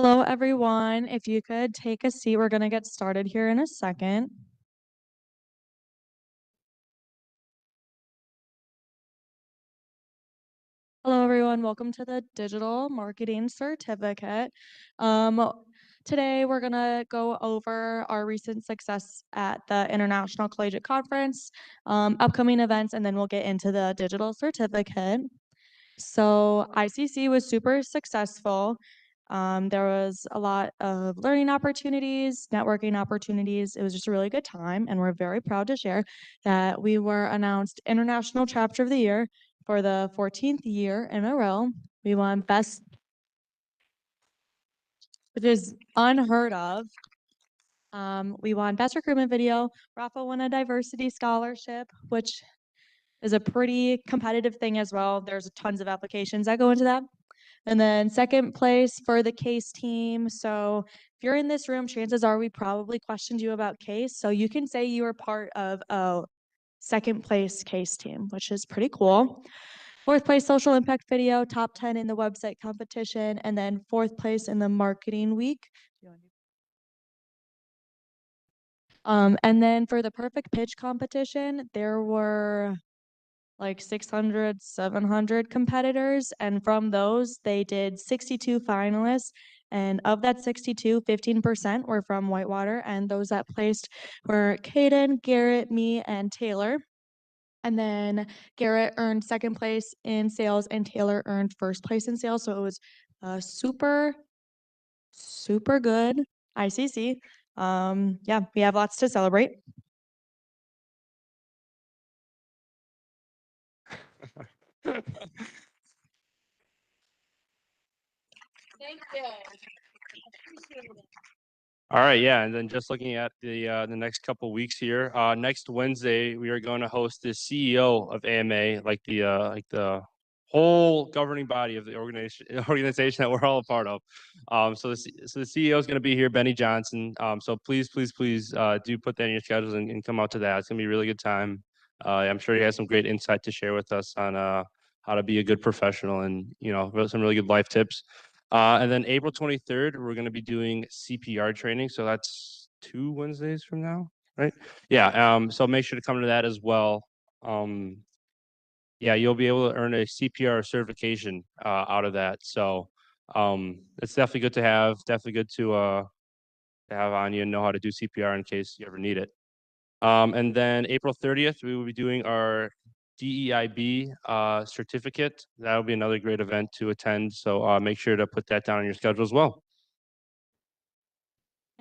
Hello, everyone. If you could take a seat, we're going to get started here in a second. Hello, everyone. Welcome to the Digital Marketing Certificate. Today, we're going to go over our recent success at the International Collegiate Conference, upcoming events, and then we'll get into the Digital Certificate. So ICC was super successful. There was a lot of learning opportunities, networking opportunities. It was just a really good time, and we're very proud to share that we were announced International Chapter of the Year for the 14th year in a row. We won Best, which is unheard of. We won Best Recruitment Video. Rafa won a Diversity Scholarship, which is a pretty competitive thing as well. There's tons of applications that go into that. And then second place for the CASE team. So if you're in this room, chances are we probably questioned you about CASE. So you can say you were part of a second place CASE team, which is pretty cool. Fourth place social impact video, top 10 in the website competition, and then fourth place in the marketing week. And then for the perfect pitch competition, there were like 600, 700 competitors. And from those, they did 62 finalists. And of that 62, 15% were from Whitewater. And those that placed were Caden, Garrett, me, and Taylor. And then Garrett earned second place in sales and Taylor earned first place in sales. So it was super good ICC. Yeah, we have lots to celebrate. Thank you. All right, yeah, and then just looking at the next couple weeks here. Next Wednesday, we are going to host the CEO of AMA, like the whole governing body of the organization that we're all a part of. So the CEO is going to be here, Benny Johnson. So please do put that in your schedules and come out to that. It's going to be a really good time. I'm sure he has some great insight to share with us on how to be a good professional and some really good life tips. And then April 23rd, we're going to be doing CPR training. So that's 2 Wednesdays from now, right? Yeah. So make sure to come to that as well. Yeah, you'll be able to earn a CPR certification out of that. So it's definitely good to have. Definitely good to have on you and know how to do CPR in case you ever need it. And then April 30th, we will be doing our DEIB certificate. That'll be another great event to attend. So make sure to put that down on your schedule as well.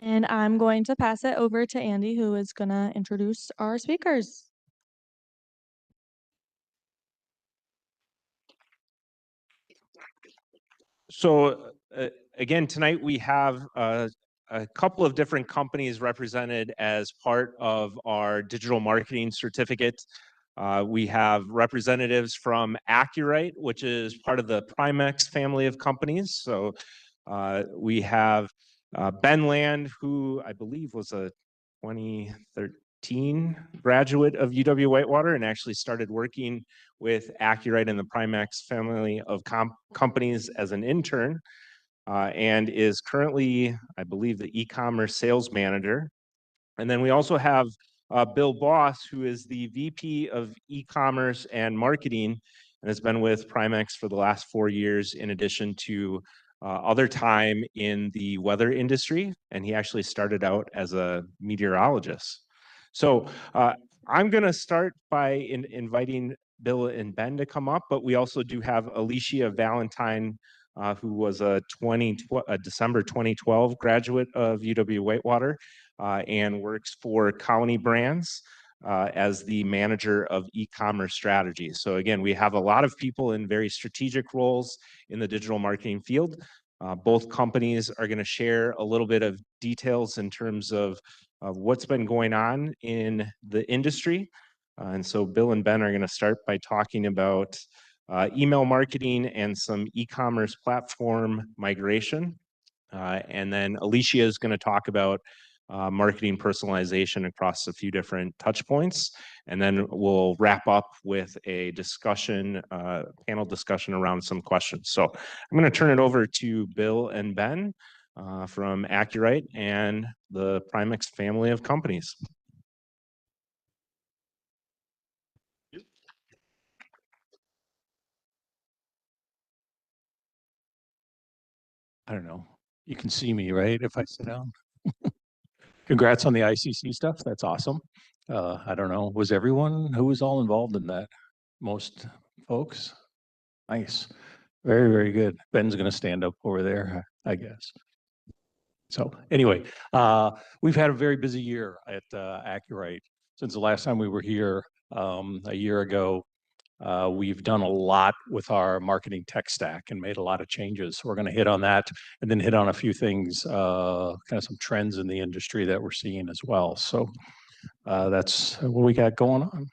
And I'm going to pass it over to Andy, who is going to introduce our speakers. So again, tonight we have a couple of different companies represented as part of our digital marketing certificate. We have representatives from Accurite, which is part of the Primex family of companies. So we have Ben Land, who I believe was a 2013 graduate of UW-Whitewater and actually started working with Accurite and the Primex family of companies as an intern, and is currently, I believe, the e-commerce sales manager. And then we also have Bill Boss, who is the VP of e-commerce and marketing and has been with Primex for the last 4 years, in addition to other time in the weather industry. And he actually started out as a meteorologist. So I'm going to start by inviting Bill and Ben to come up, but we also do have Alicia Valentine, who was a December 2012 graduate of UW-Whitewater and works for Colony Brands as the manager of e-commerce strategy. So again, we have a lot of people in very strategic roles in the digital marketing field. Both companies are going to share a little bit of details in terms of what's been going on in the industry. And so Bill and Ben are going to start by talking about email marketing and some e-commerce platform migration. And then Alicia is going to talk about marketing personalization across a few different touch points. And then we'll wrap up with a discussion, panel discussion around some questions. So I'm going to turn it over to Bill and Ben from Accurite and the Primex family of companies. I don't know. You can see me, right? If I sit down. Congrats on the ICC stuff. That's awesome. I don't know. Who was all involved in that? Most folks? Nice. Very, very good. Ben's going to stand up over there, I guess. So anyway, we've had a very busy year at Accurite. Since the last time we were here a year ago, we've done a lot with our marketing tech stack and made a lot of changes. So we're going to hit on that and then hit on a few things, kind of some trends in the industry that we're seeing as well. So that's what we got going on.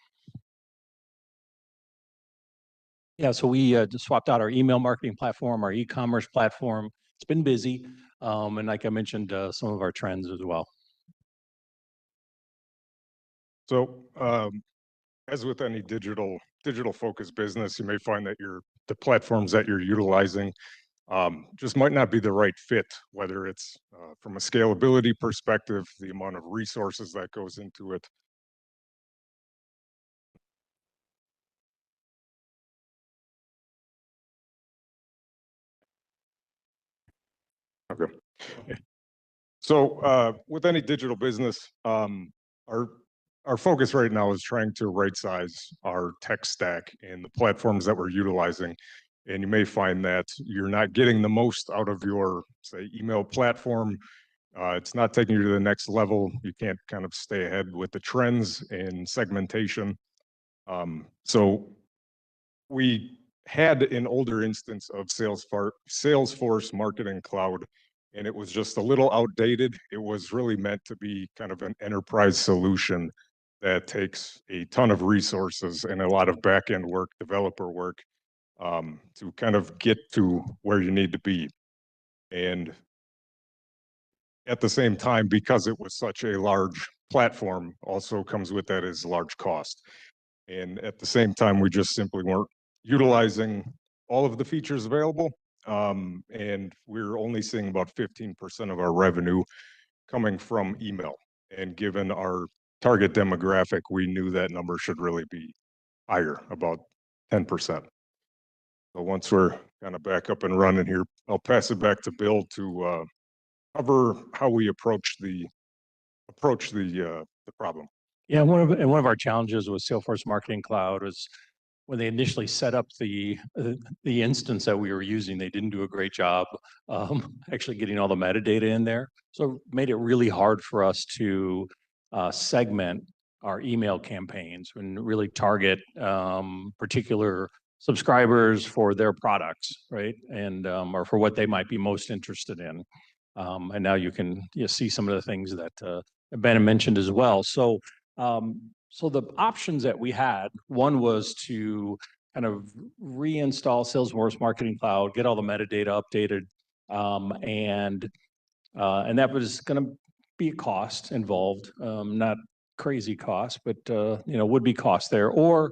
Yeah, so we just swapped out our email marketing platform, our e-commerce platform. It's been busy. And like I mentioned, some of our trends as well. So as with any digital focused business, you may find that the platforms that you're utilizing just might not be the right fit, whether it's from a scalability perspective, the amount of resources that goes into it. Okay. So with any digital business, our focus right now is trying to right size our tech stack and the platforms that we're utilizing. And you may find that you're not getting the most out of your, say, email platform. It's not taking you to the next level. You can't kind of stay ahead with the trends and segmentation. So we had an older instance of Salesforce Marketing Cloud, and it was just a little outdated. It was really meant to be kind of an enterprise solution that takes a ton of resources and a lot of back-end work, developer work, to kind of get to where you need to be. And at the same time, because it was such a large platform, also comes with that is large cost. And at the same time, we just simply weren't utilizing all of the features available. And we're only seeing about 15% of our revenue coming from email. And given our target demographic, we knew that number should really be higher, about 10%. So once we're kind of back up and running here, I'll pass it back to Bill to cover how we approach the problem. Yeah, one of our challenges with Salesforce Marketing Cloud was when they initially set up the instance that we were using, they didn't do a great job actually getting all the metadata in there. So it made it really hard for us to segment our email campaigns and really target particular subscribers for their products, right? And or for what they might be most interested in. And now you can see some of the things that Ben mentioned as well. So the options that we had, one was to kind of reinstall Salesforce Marketing Cloud, get all the metadata updated, and that was going to be a cost involved, not crazy cost, but would be cost there. Or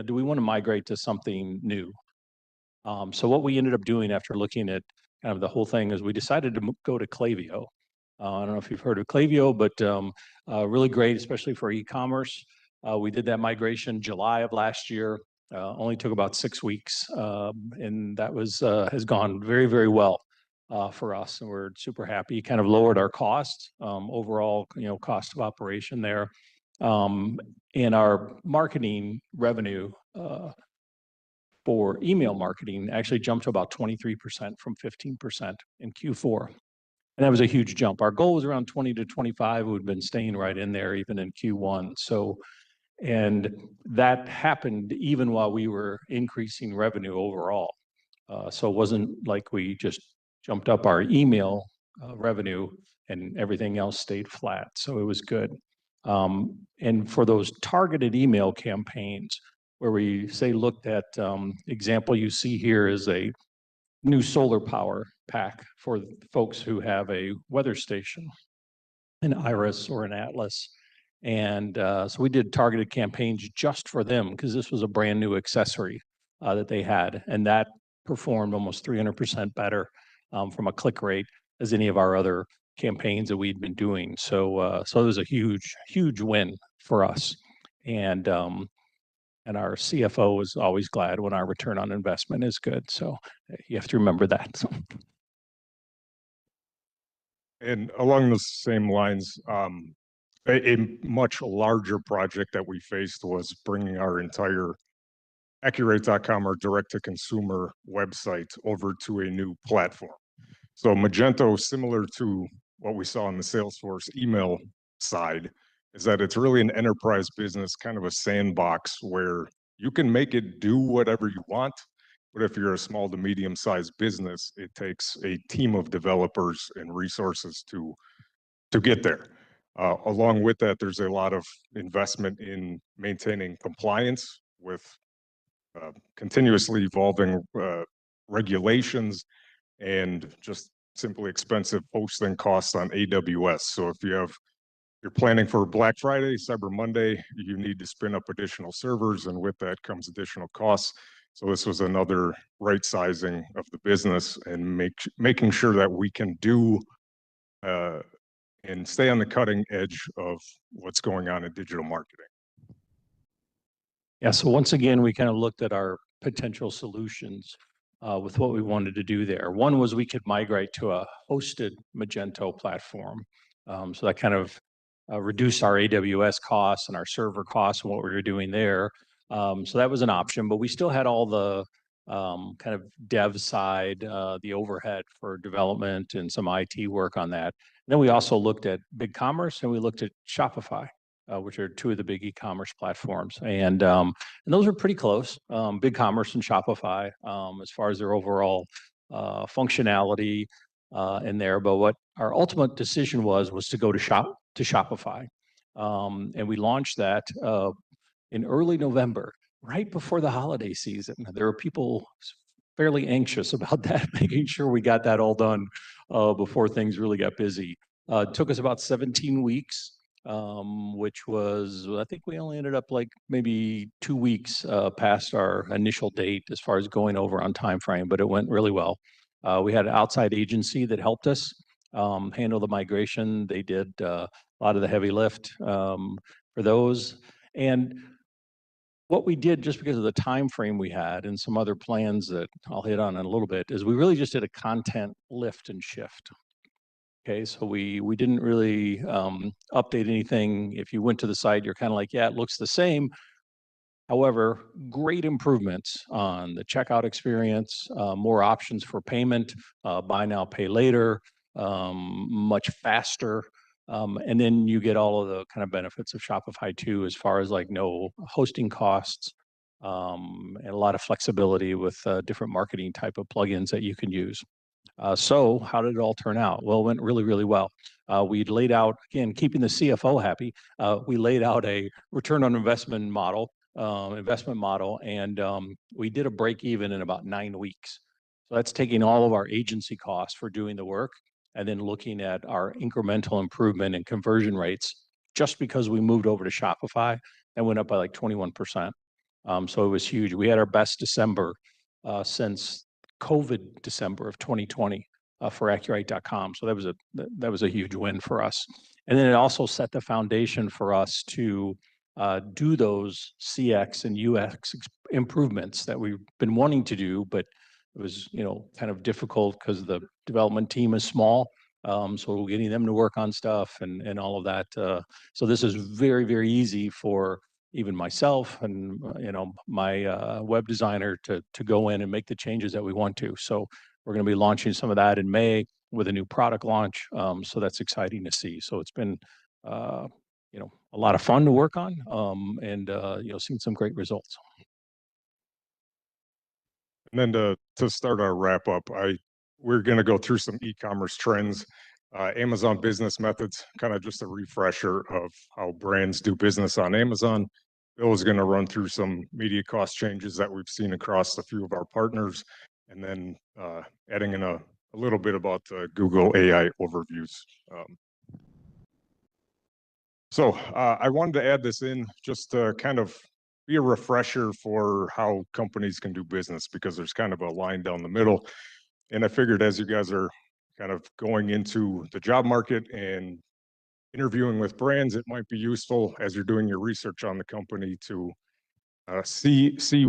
do we want to migrate to something new? So what we ended up doing after looking at kind of the whole thing is we decided to go to Klaviyo. I don't know if you've heard of Klaviyo, but really great, especially for e-commerce. We did that migration July of last year. Only took about 6 weeks, and that has gone very, very well for us, and we're super happy. Kind of lowered our costs, overall, cost of operation there, and our marketing revenue for email marketing actually jumped to about 23% from 15% in Q4. And that was a huge jump. Our goal was around 20 to 25. We've been staying right in there even in Q1. So, and that happened even while we were increasing revenue overall. So it wasn't like we just jumped up our email revenue and everything else stayed flat. So it was good. And for those targeted email campaigns where we say looked at, example you see here is a new solar power pack for folks who have a weather station, an Iris or an Atlas. And so we did targeted campaigns just for them because this was a brand new accessory that they had. And that performed almost 300% better from a click rate as any of our other campaigns that we'd been doing. So so it was a huge win for us. And our CFO is always glad when our return on investment is good. So you have to remember that. So. And along the same lines, a much larger project that we faced was bringing our entire Accurate.com, our direct-to-consumer website, over to a new platform. So Magento, similar to what we saw on the Salesforce email side, is that it's really an enterprise business, kind of a sandbox where you can make it do whatever you want. But if you're a small to medium-sized business, it takes a team of developers and resources to get there. Along with that, there's a lot of investment in maintaining compliance with continuously evolving regulations and just simply expensive hosting costs on AWS. So if you're planning for Black Friday, Cyber Monday, you need to spin up additional servers, and with that comes additional costs. So this was another right sizing of the business and making sure that we can do and stay on the cutting edge of what's going on in digital marketing. Yeah, so once again, we kind of looked at our potential solutions with what we wanted to do there. One was we could migrate to a hosted Magento platform. So that kind of reduced our AWS costs and our server costs and what we were doing there. So that was an option, but we still had all the kind of dev side, the overhead for development and some IT work on that. And then we also looked at BigCommerce and we looked at Shopify, which are two of the big e-commerce platforms. And those are pretty close, BigCommerce and Shopify, as far as their overall functionality in there. But what our ultimate decision was to go to Shopify. And we launched that in early November, right before the holiday season. There were people fairly anxious about that, making sure we got that all done before things really got busy. It took us about 17 weeks. Which was, I think we only ended up like maybe 2 weeks past our initial date as far as going over on time frame, but it went really well. We had an outside agency that helped us handle the migration. They did a lot of the heavy lift for those. And what we did, just because of the time frame we had and some other plans that I'll hit on in a little bit, is we really just did a content lift and shift. Okay, so we didn't really update anything. If you went to the site, you're kind of like, yeah, it looks the same. However, great improvements on the checkout experience, more options for payment, buy now, pay later, much faster. And then you get all of the kind of benefits of Shopify too, as far as like no hosting costs and a lot of flexibility with different marketing type of plugins that you can use. So how did it all turn out? Well, it went really, really well. We'd laid out, again, keeping the CFO happy, we laid out a return on investment model, and we did a break even in about 9 weeks. So that's taking all of our agency costs for doing the work and then looking at our incremental improvement in conversion rates just because we moved over to Shopify and went up by like 21%. So it was huge. We had our best December since COVID December of 2020 for Accurate.com. So that was a huge win for us. And then it also set the foundation for us to do those CX and UX improvements that we've been wanting to do, but it was, kind of difficult because the development team is small. So getting them to work on stuff and all of that. So this is very, very easy for even myself and my web designer to go in and make the changes that we want to. So we're going to be launching some of that in May with a new product launch. So that's exciting to see. So it's been a lot of fun to work on and seen some great results. And then to start our wrap up, we're going to go through some e-commerce trends, Amazon Business Methods, kind of just a refresher of how brands do business on Amazon. Bill is going to run through some media cost changes that we've seen across a few of our partners, and then adding in a little bit about Google AI overviews. So I wanted to add this in just to kind of be a refresher for how companies can do business, because there's kind of a line down the middle. And I figured as you guys are kind of going into the job market and interviewing with brands, it might be useful as you're doing your research on the company to see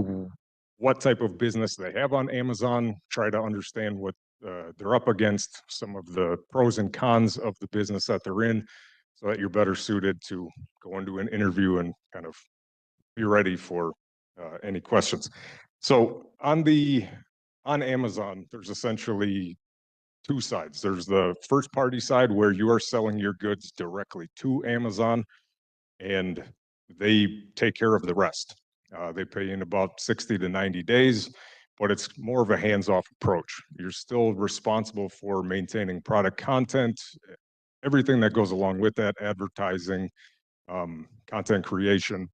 what type of business they have on Amazon, try to understand what they're up against, some of the pros and cons of the business that they're in, so that you're better suited to go into an interview and kind of be ready for any questions. So on Amazon, there's essentially two sides. There's the first party side where you are selling your goods directly to Amazon and they take care of the rest. They pay in about 60 to 90 days, but it's more of a hands-off approach. You're still responsible for maintaining product content, everything that goes along with that, advertising, content creation.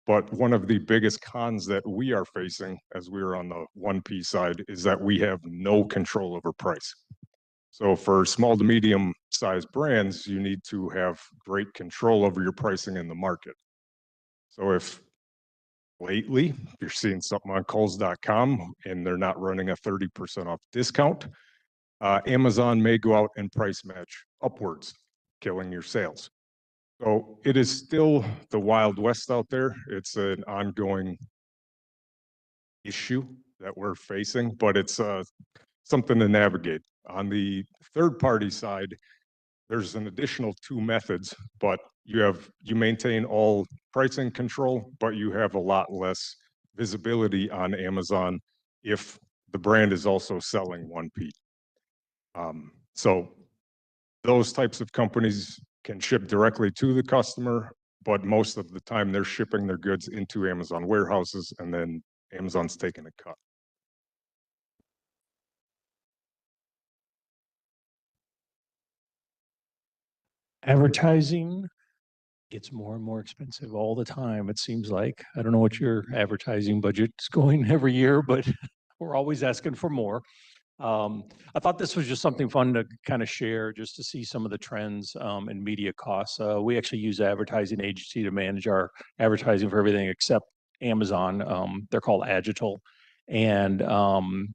But one of the biggest cons that we are facing as we're on the 1P side is that we have no control over price. So for small to medium sized brands, you need to have great control over your pricing in the market. So if lately you're seeing something on Kohl's.com and they're not running a 30% off discount, Amazon may go out and price match upwards, killing your sales. So it is still the Wild West out there. It's an ongoing issue that we're facing, but it's something to navigate. On the third party side, there's an additional two methods, but you maintain all pricing control, but you have a lot less visibility on Amazon if the brand is also selling 1P. So those types of companies can ship directly to the customer, but most of the time they're shipping their goods into Amazon warehouses and then Amazon's taking a cut. Advertising gets more and more expensive all the time, it seems like. I don't know what your advertising budget's going every year, but we're always asking for more. I thought this was just something fun to kind of share, just to see some of the trends in media costs. We actually use an advertising agency to manage our advertising for everything except Amazon. They're called Agital. And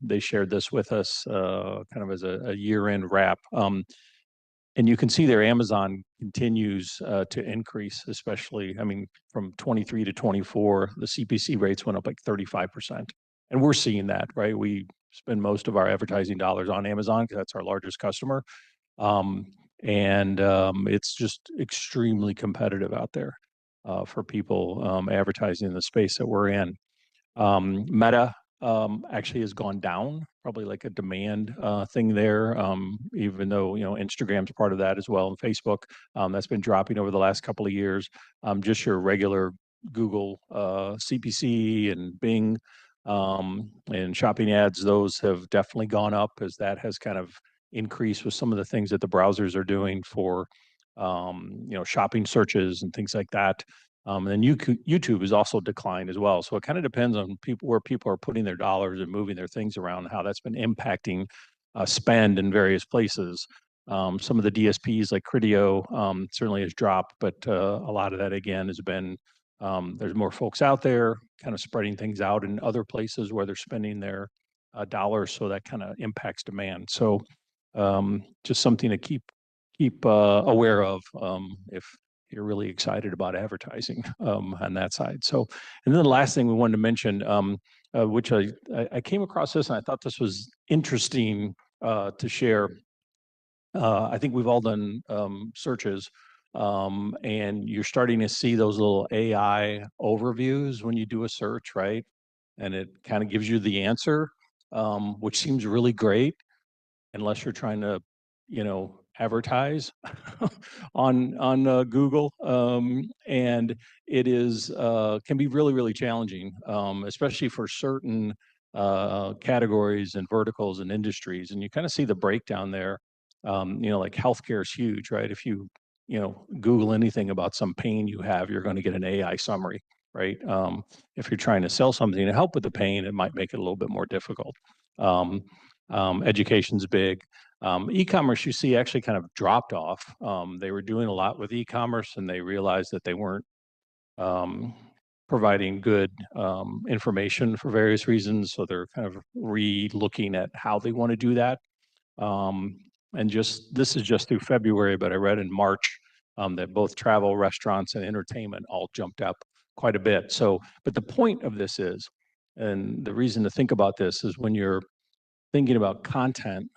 they shared this with us kind of as a year-end wrap. And you can see there Amazon continues to increase, especially, I mean, from 23 to 24, the CPC rates went up like 35%. And we're seeing that, right? We spend most of our advertising dollars on Amazon because that's our largest customer. It's just extremely competitive out there for people advertising in the space that we're in. Meta actually has gone down, probably like a demand thing there, even though, you know, Instagram's part of that as well, and Facebook. That's been dropping over the last couple of years. Just your regular Google CPC and Bing and shopping ads, those have definitely gone up as that has kind of increased with some of the things that the browsers are doing for you know, shopping searches and things like that. And then YouTube has also declined as well. So it kind of depends on where people are putting their dollars and moving their things around, how that's been impacting spend in various places. Some of the DSPs like Criteo certainly has dropped, but a lot of that again has been there's more folks out there kind of spreading things out in other places where they're spending their dollars, so that kind of impacts demand. So just something to keep aware of if you're really excited about advertising on that side. So, and then the last thing we wanted to mention, which I came across this and I thought this was interesting to share. I think we've all done searches and you're starting to see those little AI overviews when you do a search, right? And it kind of gives you the answer, which seems really great, unless you're trying to, you know, advertise on Google, and it is can be really challenging, especially for certain categories and verticals and industries. And you kind of see the breakdown there. You know, like healthcare is huge, right? If you know, Google anything about some pain you have, you're going to get an AI summary, right? If you're trying to sell something to help with the pain, it might make it a little bit more difficult. Education's big. E-commerce, you see, actually kind of dropped off. They were doing a lot with e-commerce and they realized that they weren't providing good information for various reasons. So they're kind of re-looking at how they want to do that. And this is just through February, but I read in March that both travel, restaurants, and entertainment all jumped up quite a bit. So, but the point of this is, and the reason to think about this is when you're thinking about content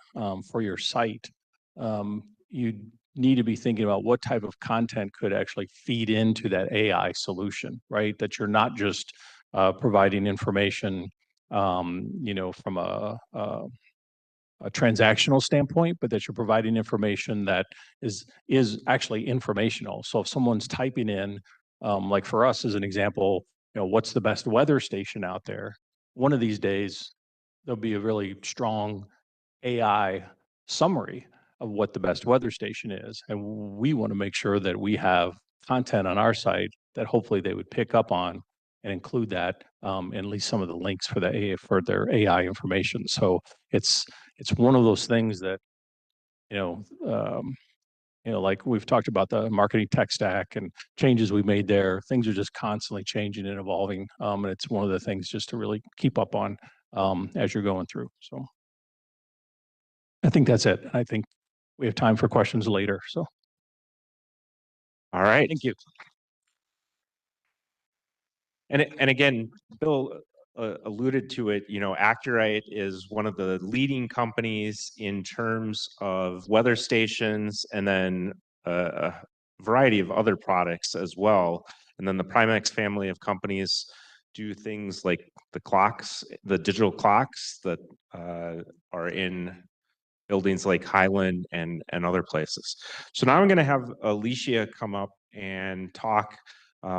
for your site, you need to be thinking about what type of content could actually feed into that AI solution, right? That you're not just providing information, from a transactional standpoint, but that you're providing information that is actually informational. So if someone's typing in, like for us as an example, what's the best weather station out there? One of these days, there'll be a really strong AI summary of what the best weather station is. And we want to make sure that we have content on our site that hopefully they would pick up on and include that in at least some of the links for for their AI information. So it's one of those things that, like we've talked about the marketing tech stack and changes we made there. Things are just constantly changing and evolving. And it's one of the things just to really keep up on as you're going through. So I think that's it. I think we have time for questions later. So All right. thank you. And again, Bill alluded to it, Accurite is one of the leading companies in terms of weather stations and then a variety of other products as well. And then the Primex family of companies do things like the clocks, the digital clocks that are in buildings like Highland and other places. So now I'm going to have Alicia come up and talk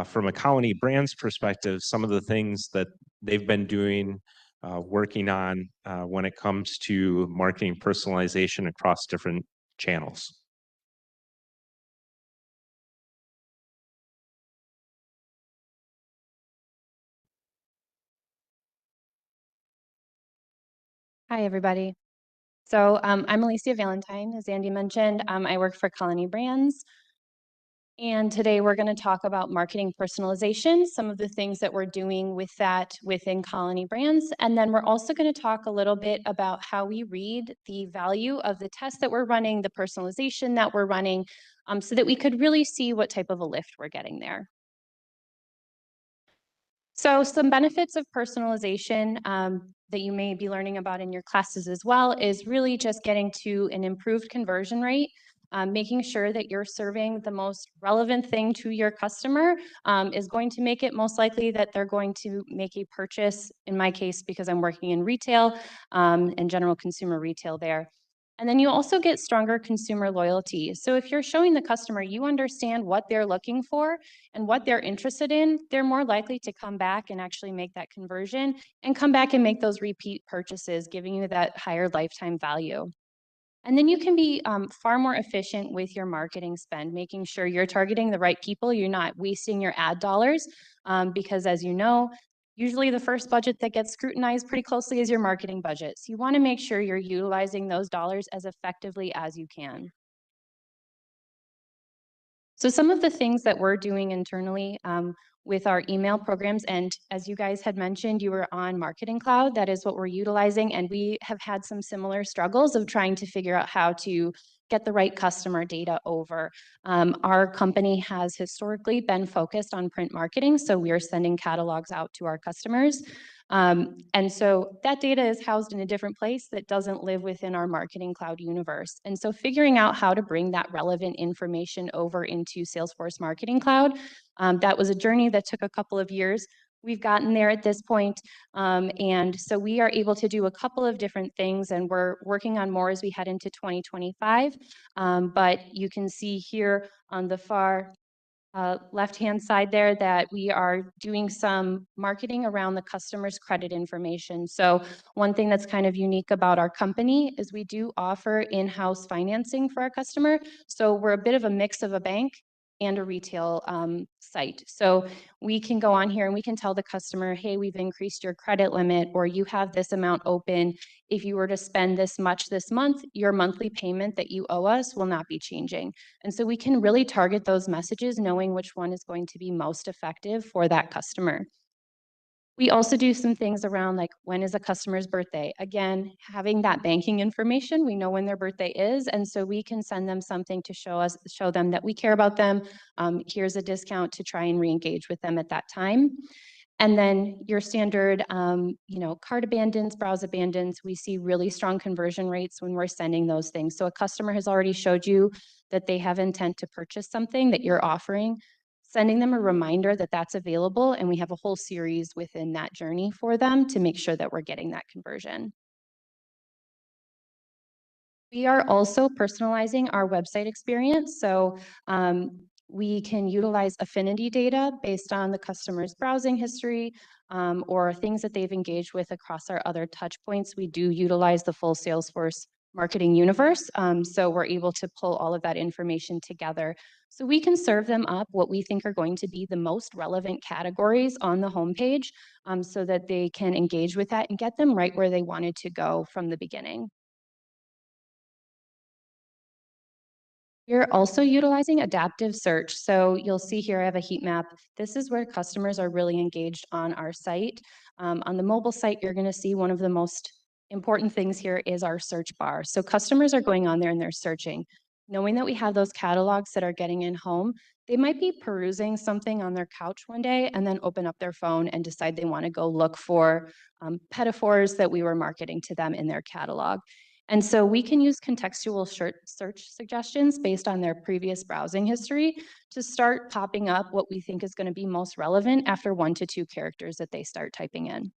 from a Colony Brands perspective, some of the things that they've been doing, working on when it comes to marketing personalization across different channels. Hi, everybody. So I'm Alicia Valentine, as Andy mentioned. I work for Colony Brands. And today we're going to talk about marketing personalization, some of the things that we're doing with that within Colony Brands. And then we're also going to talk a little bit about how we read the value of the test that we're running, the personalization that we're running, so that we could really see what type of a lift we're getting there. So some benefits of personalization that you may be learning about in your classes as well is really just getting to an improved conversion rate, making sure that you're serving the most relevant thing to your customer is going to make it most likely that they're going to make a purchase, in my case, because I'm working in retail and general consumer retail there. And then you also get stronger consumer loyalty. So if you're showing the customer you understand what they're looking for and what they're interested in, they're more likely to come back and actually make that conversion and come back and make those repeat purchases, giving you that higher lifetime value. And then you can be far more efficient with your marketing spend, making sure you're targeting the right people, you're not wasting your ad dollars, because as you know, usually the first budget that gets scrutinized pretty closely is your marketing budget. So you want to make sure you're utilizing those dollars as effectively as you can. So some of the things that we're doing internally with our email programs, and as you guys had mentioned, you were on Marketing Cloud. That is what we're utilizing, and we have had some similar struggles of trying to figure out how to get the right customer data over. Our company has historically been focused on print marketing, so we are sending catalogs out to our customers. And so that data is housed in a different place that doesn't live within our Marketing Cloud universe. And so figuring out how to bring that relevant information over into Salesforce Marketing Cloud, that was a journey that took a couple of years. We've gotten there at this point, and so we are able to do a couple of different things, and we're working on more as we head into 2025. But you can see here on the far left-hand side there that we are doing some marketing around the customer's credit information. So one thing that's kind of unique about our company is we do offer in-house financing for our customer. So we're a bit of a mix of a bank and a retail site. So we can go on here and we can tell the customer, hey, we've increased your credit limit, or you have this amount open. If you were to spend this much this month, your monthly payment that you owe us will not be changing. And so we can really target those messages, knowing which one is going to be most effective for that customer. We also do some things around like when is a customer's birthday? Again, having that banking information, we know when their birthday is, and so we can send them something to show them that we care about them. Here's a discount to try and re-engage with them at that time. And then your standard, cart abandons, browse abandons, we see really strong conversion rates when we're sending those things. So a customer has already showed you that they have intent to purchase something that you're offering, sending them a reminder that that's available, and we have a whole series within that journey for them to make sure that we're getting that conversion. We are also personalizing our website experience. So we can utilize affinity data based on the customer's browsing history or things that they've engaged with across our other touch points. We do utilize the full Salesforce marketing universe. So we're able to pull all of that information together. So we can serve them up what we think are going to be the most relevant categories on the homepage so that they can engage with that and get them right where they wanted to go from the beginning. You're also utilizing adaptive search. So you'll see here I have a heat map. This is where customers are really engaged on our site. On the mobile site, you're going to see one of the most important things here is our search bar. So customers are going on there and they're searching. Knowing that we have those catalogs that are getting in home, they might be perusing something on their couch one day and then open up their phone and decide they want to go look for pedophores that we were marketing to them in their catalog. And so we can use contextual search suggestions based on their previous browsing history to start popping up what we think is going to be most relevant after 1 to 2 characters that they start typing in.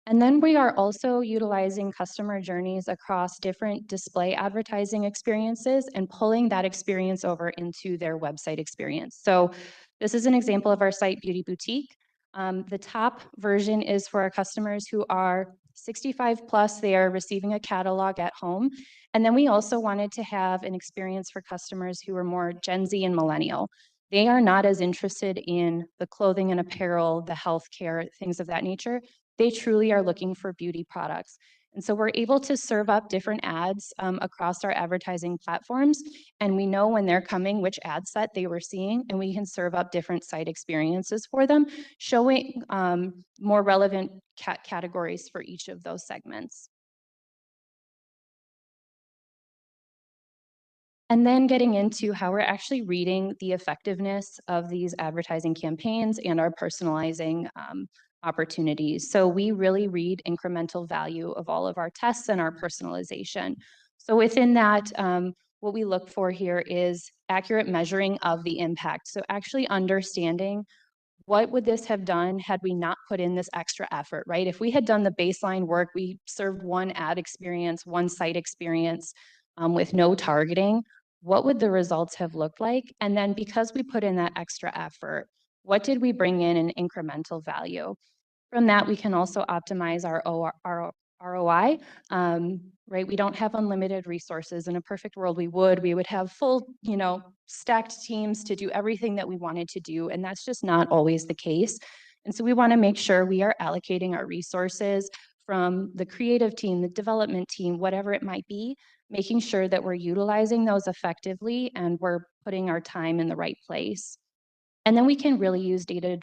And then we are also utilizing customer journeys across different display advertising experiences and pulling that experience over into their website experience. So this is an example of our site Beauty Boutique. The top version is for our customers who are 65 plus, they are receiving a catalog at home. And then we also wanted to have an experience for customers who are more Gen Z and millennial. They are not as interested in the clothing and apparel, the healthcare, things of that nature. They truly are looking for beauty products. And so we're able to serve up different ads across our advertising platforms. And we know when they're coming, which ad set they were seeing, and we can serve up different site experiences for them, showing more relevant categories for each of those segments. And then getting into how we're actually reading the effectiveness of these advertising campaigns and our personalizing opportunities. So we really read incremental value of all of our tests and our personalization. So within that, what we look for here is accurate measuring of the impact. So actually understanding what would this have done had we not put in this extra effort, right? If we had done the baseline work, we served one ad experience, one site experience with no targeting, what would the results have looked like? And then because we put in that extra effort, what did we bring in incremental value? From that, we can also optimize our ROI, right? We don't have unlimited resources. In a perfect world, we would have full, stacked teams to do everything that we wanted to do. And that's just not always the case. And so we want to make sure we are allocating our resources from the creative team, the development team, whatever it might be, making sure that we're utilizing those effectively and we're putting our time in the right place. And then we can really use data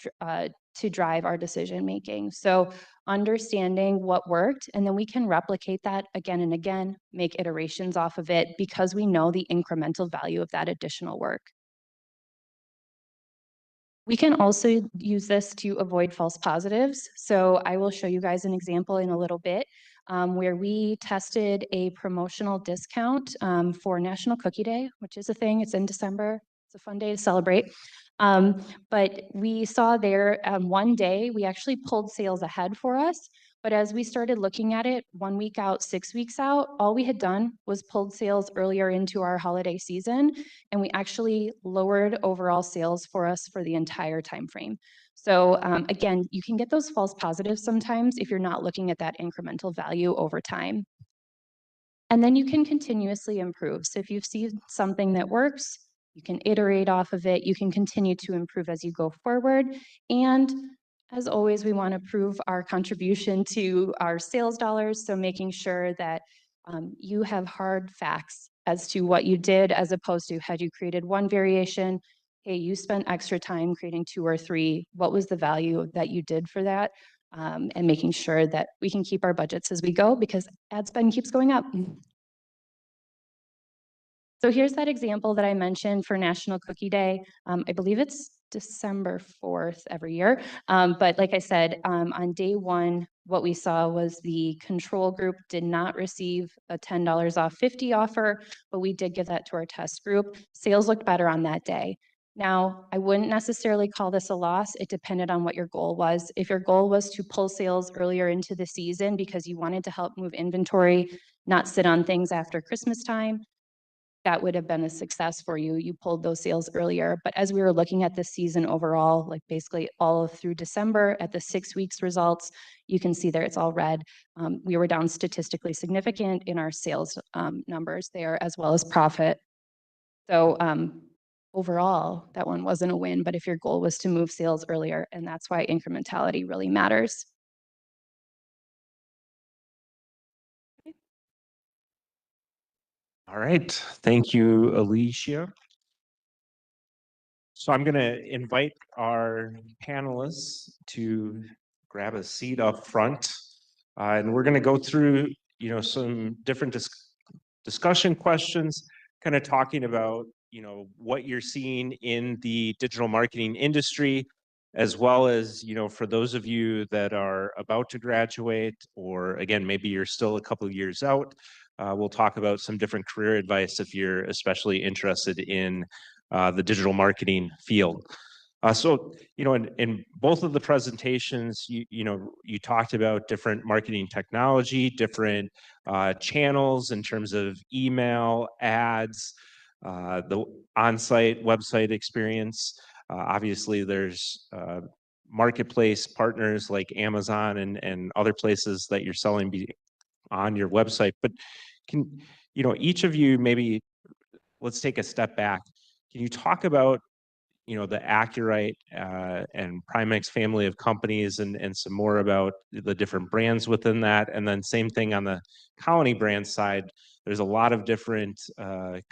to drive our decision making. So understanding what worked, and then we can replicate that again and again, make iterations off of it because we know the incremental value of that additional work. We can also use this to avoid false positives. So I will show you guys an example in a little bit where we tested a promotional discount for National Cookie Day, which is a thing, it's in December. It's a fun day to celebrate. But we saw there one day, we actually pulled sales ahead for us. But as we started looking at it 1 week out, 6 weeks out, all we had done was pulled sales earlier into our holiday season. And we actually lowered overall sales for us for the entire time frame. So again, you can get those false positives sometimes if you're not looking at that incremental value over time. And then you can continuously improve. So if you see something that works, you can iterate off of it. You can continue to improve as you go forward. And as always, we want to prove our contribution to our sales dollars. So making sure that you have hard facts as to what you did, as opposed to had you created one variation, hey, you spent extra time creating 2 or 3. What was the value that you did for that? And making sure that we can keep our budgets as we go because ad spend keeps going up. So here's that example that I mentioned for National Cookie Day. I believe it's December 4th every year. But like I said, on day 1, what we saw was the control group did not receive a $10 off 50 offer, but we did give that to our test group. Sales looked better on that day. Now, I wouldn't necessarily call this a loss. It depended on what your goal was. If your goal was to pull sales earlier into the season because you wanted to help move inventory, not sit on things after Christmas time, that would have been a success for you. You pulled those sales earlier. But as we were looking at the season overall, like basically all through December at the 6 weeks results, you can see there it's all red. We were down statistically significant in our sales numbers there as well as profit. So overall, that one wasn't a win, but if your goal was to move sales earlier, and that's why incrementality really matters. All right, thank you, Alicia. So I'm going to invite our panelists to grab a seat up front, and we're going to go through, some different discussion questions, kind of talking about, what you're seeing in the digital marketing industry, as well as, for those of you that are about to graduate, or again, maybe you're still a couple of years out, we'll talk about some different career advice if you're especially interested in the digital marketing field. So, in both of the presentations, you talked about different marketing technology, different channels in terms of email, ads, the on-site website experience. Obviously, there's marketplace partners like Amazon and other places that you're selling on your website. But each of you, maybe let's take a step back. Can you talk about the Accurite and Primex family of companies and some more about the different brands within that? And then same thing on the Colony brand side. There's a lot of different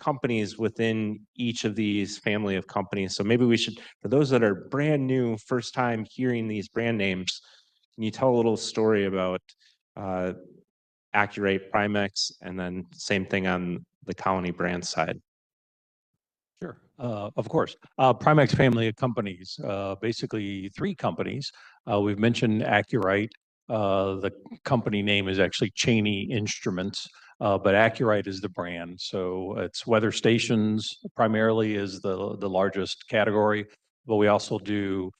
companies within each of these family of companies. So maybe we should, for those that are brand new, first time hearing these brand names, can you tell a little story about Accurate, Primex, and then same thing on the Colony brand side? Sure, of course. Primex family of companies, basically 3 companies. We've mentioned Accurite. The company name is actually Cheney Instruments, but Accurite is the brand. So it's weather stations primarily is the largest category, but we also do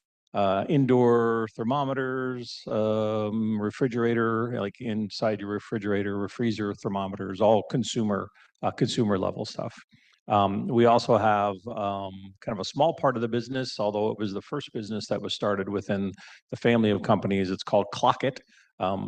indoor thermometers, refrigerator, like inside your refrigerator, freezer thermometers, all consumer level stuff. We also have kind of a small part of the business, although it was the first business that was started within the family of companies. It's called Clockit.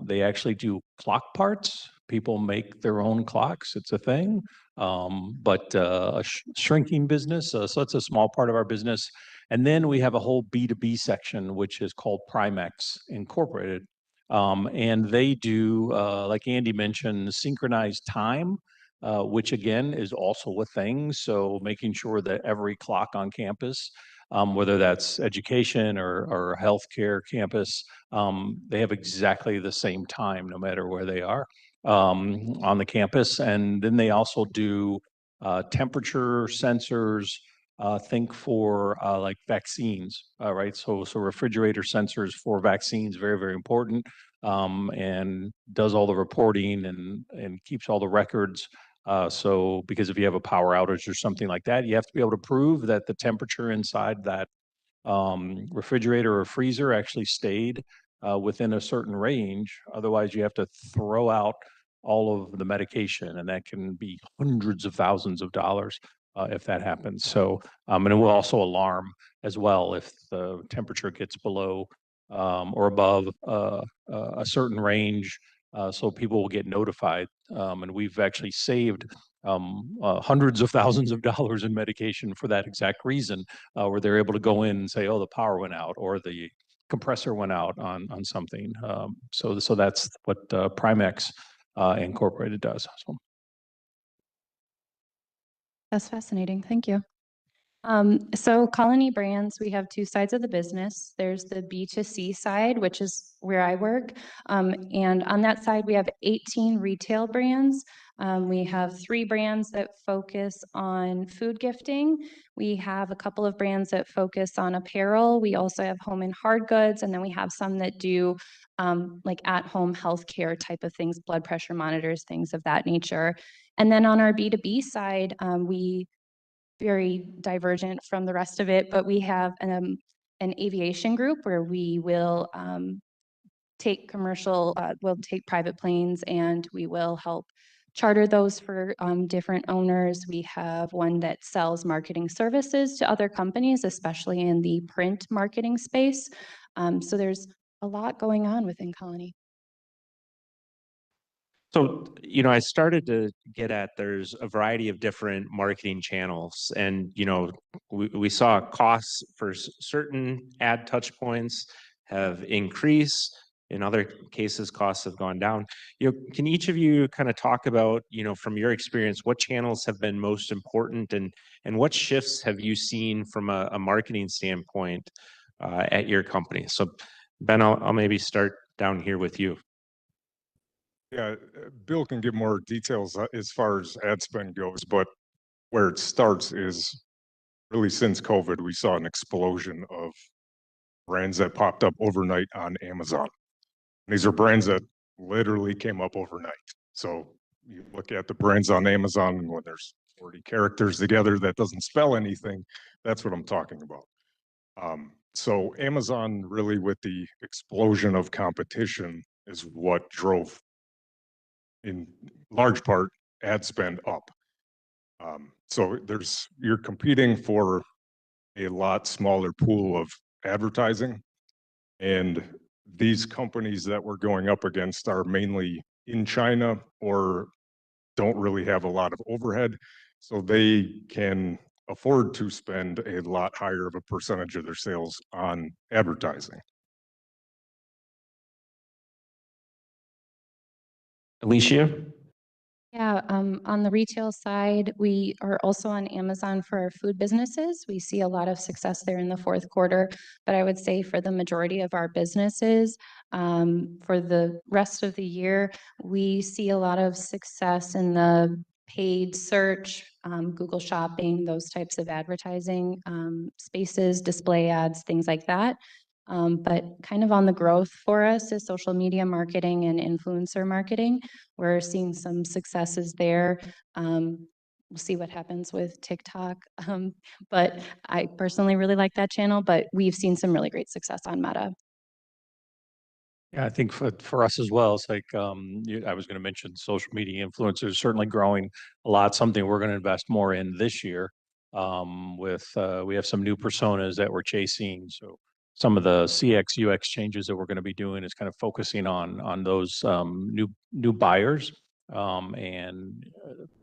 They actually do clock parts. People make their own clocks. It's a thing, but a shrinking business. So it's a small part of our business. And then we have a whole B2B section, which is called Primex Incorporated. And they do, like Andy mentioned, synchronized time. Which again is also a thing. So making sure that every clock on campus, whether that's education or healthcare campus, they have exactly the same time, no matter where they are on the campus. And then they also do temperature sensors. Think for like vaccines, right? So refrigerator sensors for vaccines, very, very important, and does all the reporting and keeps all the records. So because if you have a power outage or something like that, you have to be able to prove that the temperature inside that refrigerator or freezer actually stayed within a certain range. Otherwise, you have to throw out all of the medication, and that can be hundreds of thousands of dollars if that happens. So, and it will also alarm as well if the temperature gets below or above a certain range. So people will get notified, and we've actually saved hundreds of thousands of dollars in medication for that exact reason, where they're able to go in and say, "Oh, the power went out," or the compressor went out on something. So that's what Primex Incorporated does. So. That's fascinating. Thank you. So Colony Brands, we have two sides of the business. There's the B2C side, which is where I work. And on that side, we have 18 retail brands. We have 3 brands that focus on food gifting. We have a couple of brands that focus on apparel. We also have home and hard goods, and then we have some that do like at-home healthcare type of things, blood pressure monitors, things of that nature. And then on our B2B side, we very divergent from the rest of it, but we have an aviation group where we will take we'll take private planes and we will help charter those for different owners. We have one that sells marketing services to other companies, especially in the print marketing space. So there's a lot going on within Colony. So, I started to get at there's a variety of different marketing channels and, we saw costs for certain ad touch points have increased. In other cases, costs have gone down. Can each of you kind of talk about, from your experience, what channels have been most important and what shifts have you seen from a marketing standpoint at your company? So Ben, I'll maybe start down here with you. Yeah, Bill can give more details as far as ad spend goes, but where it starts is really since COVID, we saw an explosion of brands that popped up overnight on Amazon. These are brands that literally came up overnight. So you look at the brands on Amazon and when there's 40 characters together, that doesn't spell anything. That's what I'm talking about. So Amazon really with the explosion of competition is what drove in large part ad spend up. So you're competing for a lot smaller pool of advertising, and these companies that we're going up against are mainly in China or don't really have a lot of overhead, so they can afford to spend a lot higher of a percentage of their sales on advertising. Alicia? Yeah, on the retail side, we are also on Amazon for our food businesses. We see a lot of success there in the fourth quarter, but I would say for the majority of our businesses, for the rest of the year, we see a lot of success in the paid search, Google Shopping, those types of advertising spaces, display ads, things like that. But kind of on the growth for us is social media marketing and influencer marketing. We're seeing some successes there. We'll see what happens with TikTok. But I personally really like that channel, but we've seen some really great success on Meta. Yeah, I think for us as well, it's like I was going to mention social media influencers certainly growing a lot, something we're going to invest more in this year. We have some new personas that we're chasing. So some of the CX UX changes that we're going to be doing is kind of focusing on those new buyers. And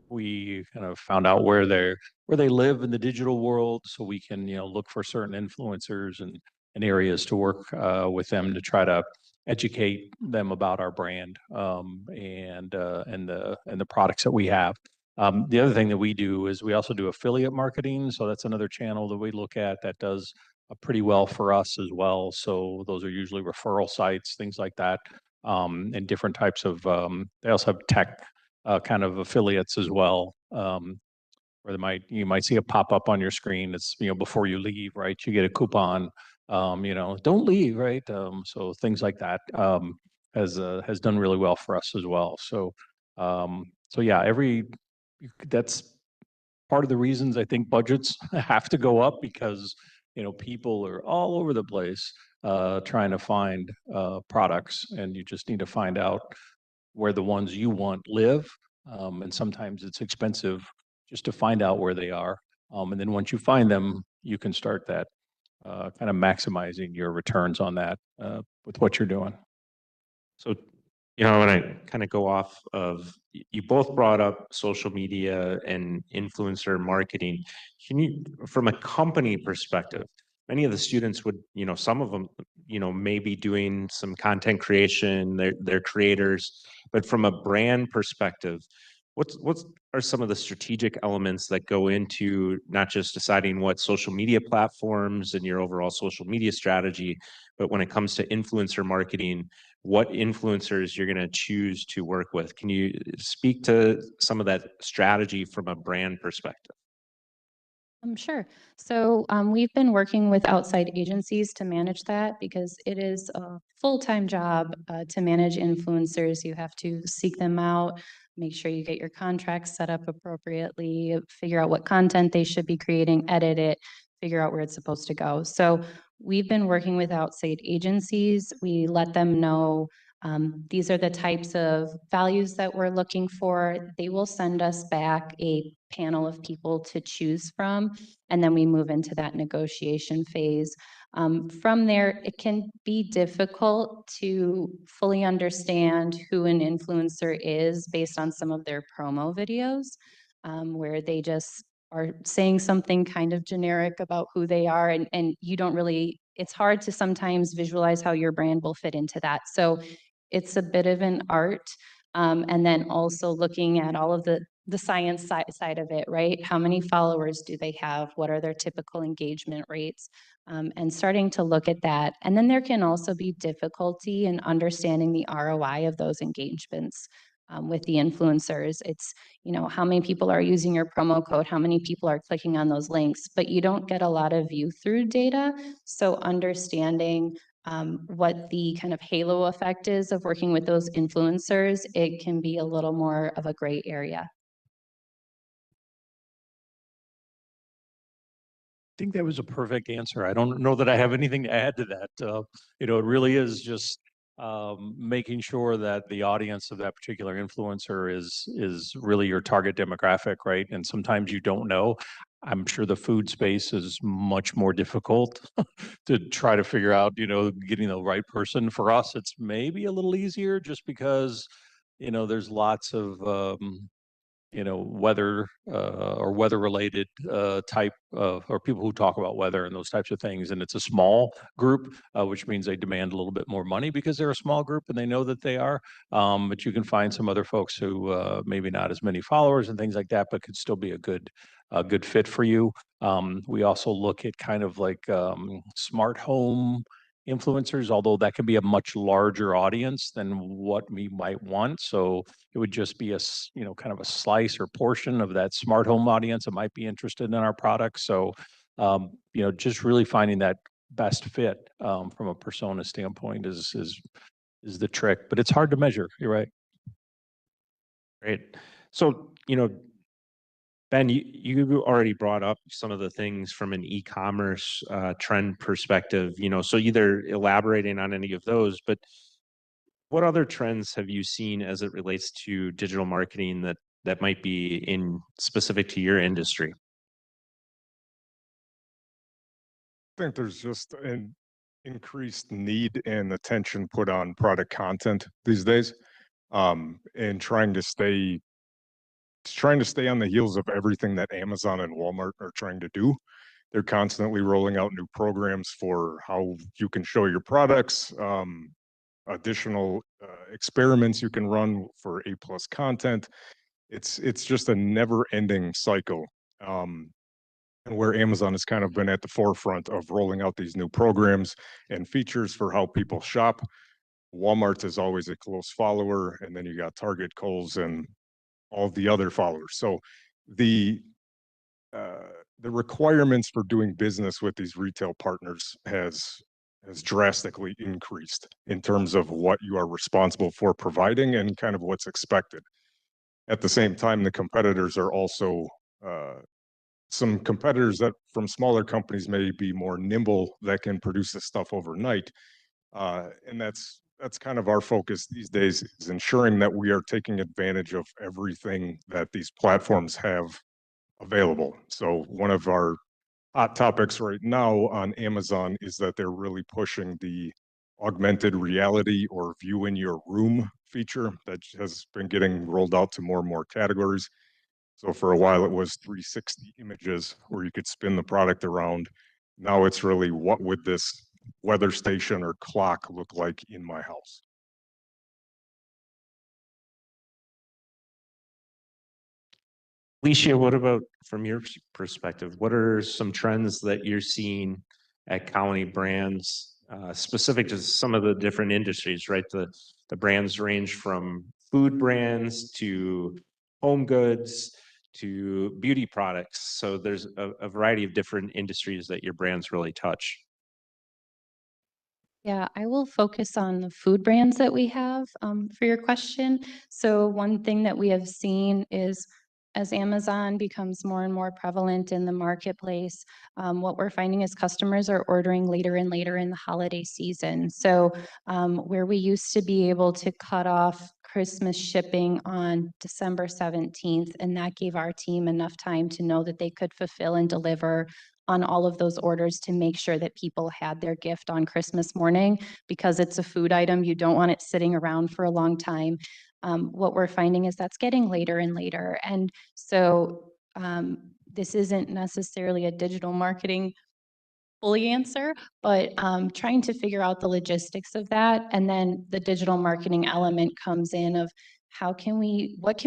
we kind of found out where they live in the digital world, so we can look for certain influencers and areas to work with them to try to educate them about our brand and the products that we have. The other thing that we do is we also do affiliate marketing. So that's another channel that we look at that does pretty well for us as well. So those are usually referral sites, things like that, and different types of, they also have tech kind of affiliates as well. Where you might see a pop-up on your screen. It's, before you leave, right? You get a coupon, don't leave, right? So things like that has done really well for us as well. So yeah, that's part of the reasons I think budgets have to go up, because people are all over the place trying to find products, and you just need to find out where the ones you want live. And sometimes it's expensive just to find out where they are. And then once you find them, you can start that kind of maximizing your returns on that with what you're doing. So, when I kind of go off of, you both brought up social media and influencer marketing. Can you, from a company perspective, many of the students would, some of them, may be doing some content creation, they're creators, but from a brand perspective, What are some of the strategic elements that go into not just deciding what social media platforms and your overall social media strategy, but when it comes to influencer marketing, what influencers you're going to choose to work with? Can you speak to some of that strategy from a brand perspective? Sure. So we've been working with outside agencies to manage that because it is a full-time job to manage influencers. You have to seek them out, make sure you get your contracts set up appropriately, figure out what content they should be creating, edit it, figure out where it's supposed to go. So we've been working with outside agencies. We let them know these are the types of values that we're looking for. They will send us back a panel of people to choose from, and then we move into that negotiation phase. From there, it can be difficult to fully understand who an influencer is based on some of their promo videos, where they just are saying something kind of generic about who they are, and you don't really, it's hard to sometimes visualize how your brand will fit into that. So it's a bit of an art. And then also looking at all of the science side of it, right? How many followers do they have? What are their typical engagement rates? And starting to look at that. And then there can also be difficulty in understanding the ROI of those engagements with the influencers. It's, you know, how many people are using your promo code? How many people are clicking on those links? But you don't get a lot of view through data. So understanding what the kind of halo effect is of working with those influencers, it can be a little more of a gray area. I think that was a perfect answer. I don't know that I have anything to add to that. It really is just making sure that the audience of that particular influencer is really your target demographic, right? And sometimes you don't know. I'm sure the food space is much more difficult to try to figure out, getting the right person. For us, it's maybe a little easier just because, there's lots of weather or weather related type of, or people who talk about weather and those types of things. And it's a small group, which means they demand a little bit more money because they're a small group and they know that they are. But you can find some other folks who maybe not as many followers and things like that, but could still be a good fit for you. We also look at kind of like smart home influencers, although that can be a much larger audience than what we might want. So it would just be kind of a slice or portion of that smart home audience that might be interested in our products. So, just really finding that best fit from a persona standpoint is the trick, but it's hard to measure. You're right. Great. So, Ben, you already brought up some of the things from an e-commerce trend perspective, so either elaborating on any of those, but what other trends have you seen as it relates to digital marketing that might be in specific to your industry? I think there's just an increased need and attention put on product content these days, and trying to stay on the heels of everything that Amazon and Walmart are trying to do. They're constantly rolling out new programs for how you can show your products, additional experiments you can run for A+ content. It's just a never-ending cycle. And where Amazon has kind of been at the forefront of rolling out these new programs and features for how people shop. Walmart is always a close follower, and then you got Target, Kohl's, and all the other followers. So the requirements for doing business with these retail partners has drastically increased in terms of what you are responsible for providing and kind of what's expected. At the same time, the competitors are also some competitors that from smaller companies may be more nimble that can produce this stuff overnight. And that's kind of our focus these days, is ensuring that we are taking advantage of everything that these platforms have available. So one of our hot topics right now on Amazon is that they're really pushing the augmented reality or view in your room feature that has been getting rolled out to more and more categories. So for a while it was 360 images where you could spin the product around. Now it's really, what would this weather station or clock look like in my house? Alicia, what about from your perspective? What are some trends that you're seeing at Colony Brands, specific to some of the different industries, right? The brands range from food brands to home goods to beauty products. So there's a variety of different industries that your brands really touch. Yeah, I will focus on the food brands that we have for your question. So one thing that we have seen is as Amazon becomes more and more prevalent in the marketplace, what we're finding is customers are ordering later and later in the holiday season. So where we used to be able to cut off Christmas shipping on December 17th, and that gave our team enough time to know that they could fulfill and deliver on all of those orders to make sure that people had their gift on Christmas morning. Because it's a food item, you don't want it sitting around for a long time. What we're finding is that's getting later and later. And so this isn't necessarily a digital marketing fully answer, but trying to figure out the logistics of that. And then the digital marketing element comes in of what can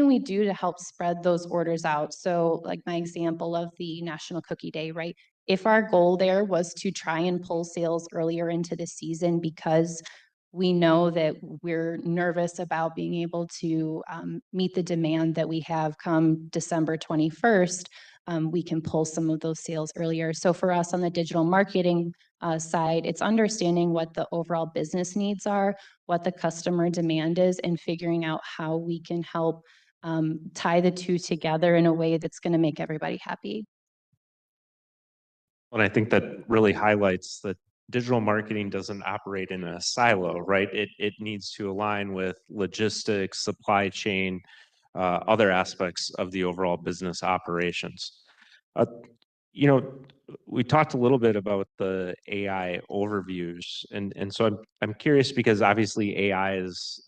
we do to help spread those orders out? So like my example of the National Cookie Day, right? If our goal there was to try and pull sales earlier into the season because we know that we're nervous about being able to meet the demand that we have come December 21st, we can pull some of those sales earlier. So for us on the digital marketing side, it's understanding what the overall business needs are, what the customer demand is, and figuring out how we can help tie the two together in a way that's going to make everybody happy. And I think that really highlights that digital marketing doesn't operate in a silo, right? It needs to align with logistics, supply chain, other aspects of the overall business operations. You know, we talked a little bit about the AI overviews, and so I'm curious because obviously AI is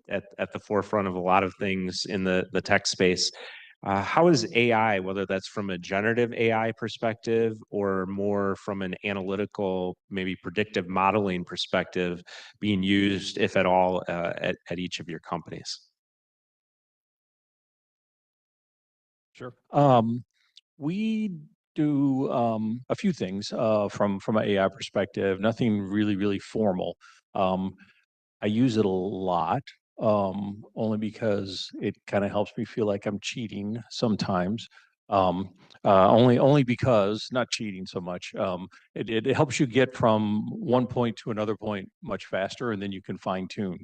at the forefront of a lot of things in the tech space. How is AI, whether that's from a generative AI perspective or more from an analytical, maybe predictive modeling perspective, being used, if at all, at each of your companies? Sure. We do a few things from an AI perspective, nothing really formal. I use it a lot, only because it kind of helps me feel like I'm cheating sometimes. Only because, not cheating so much, it helps you get from one point to another point much faster, and then you can fine tune.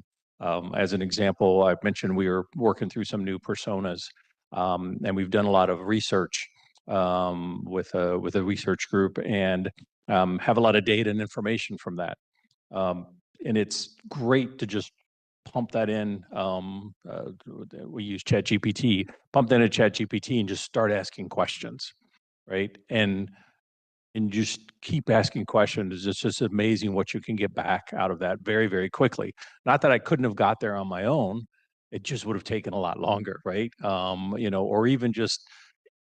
As an example, I've mentioned we were working through some new personas, and we've done a lot of research with a research group, and have a lot of data and information from that. And it's great to just pump that in. We use ChatGPT, pump that into ChatGPT and just start asking questions, right? And just keep asking questions. It's just amazing what you can get back out of that very quickly. Not that I couldn't have got there on my own. It just would have taken a lot longer, right? You know, or even just,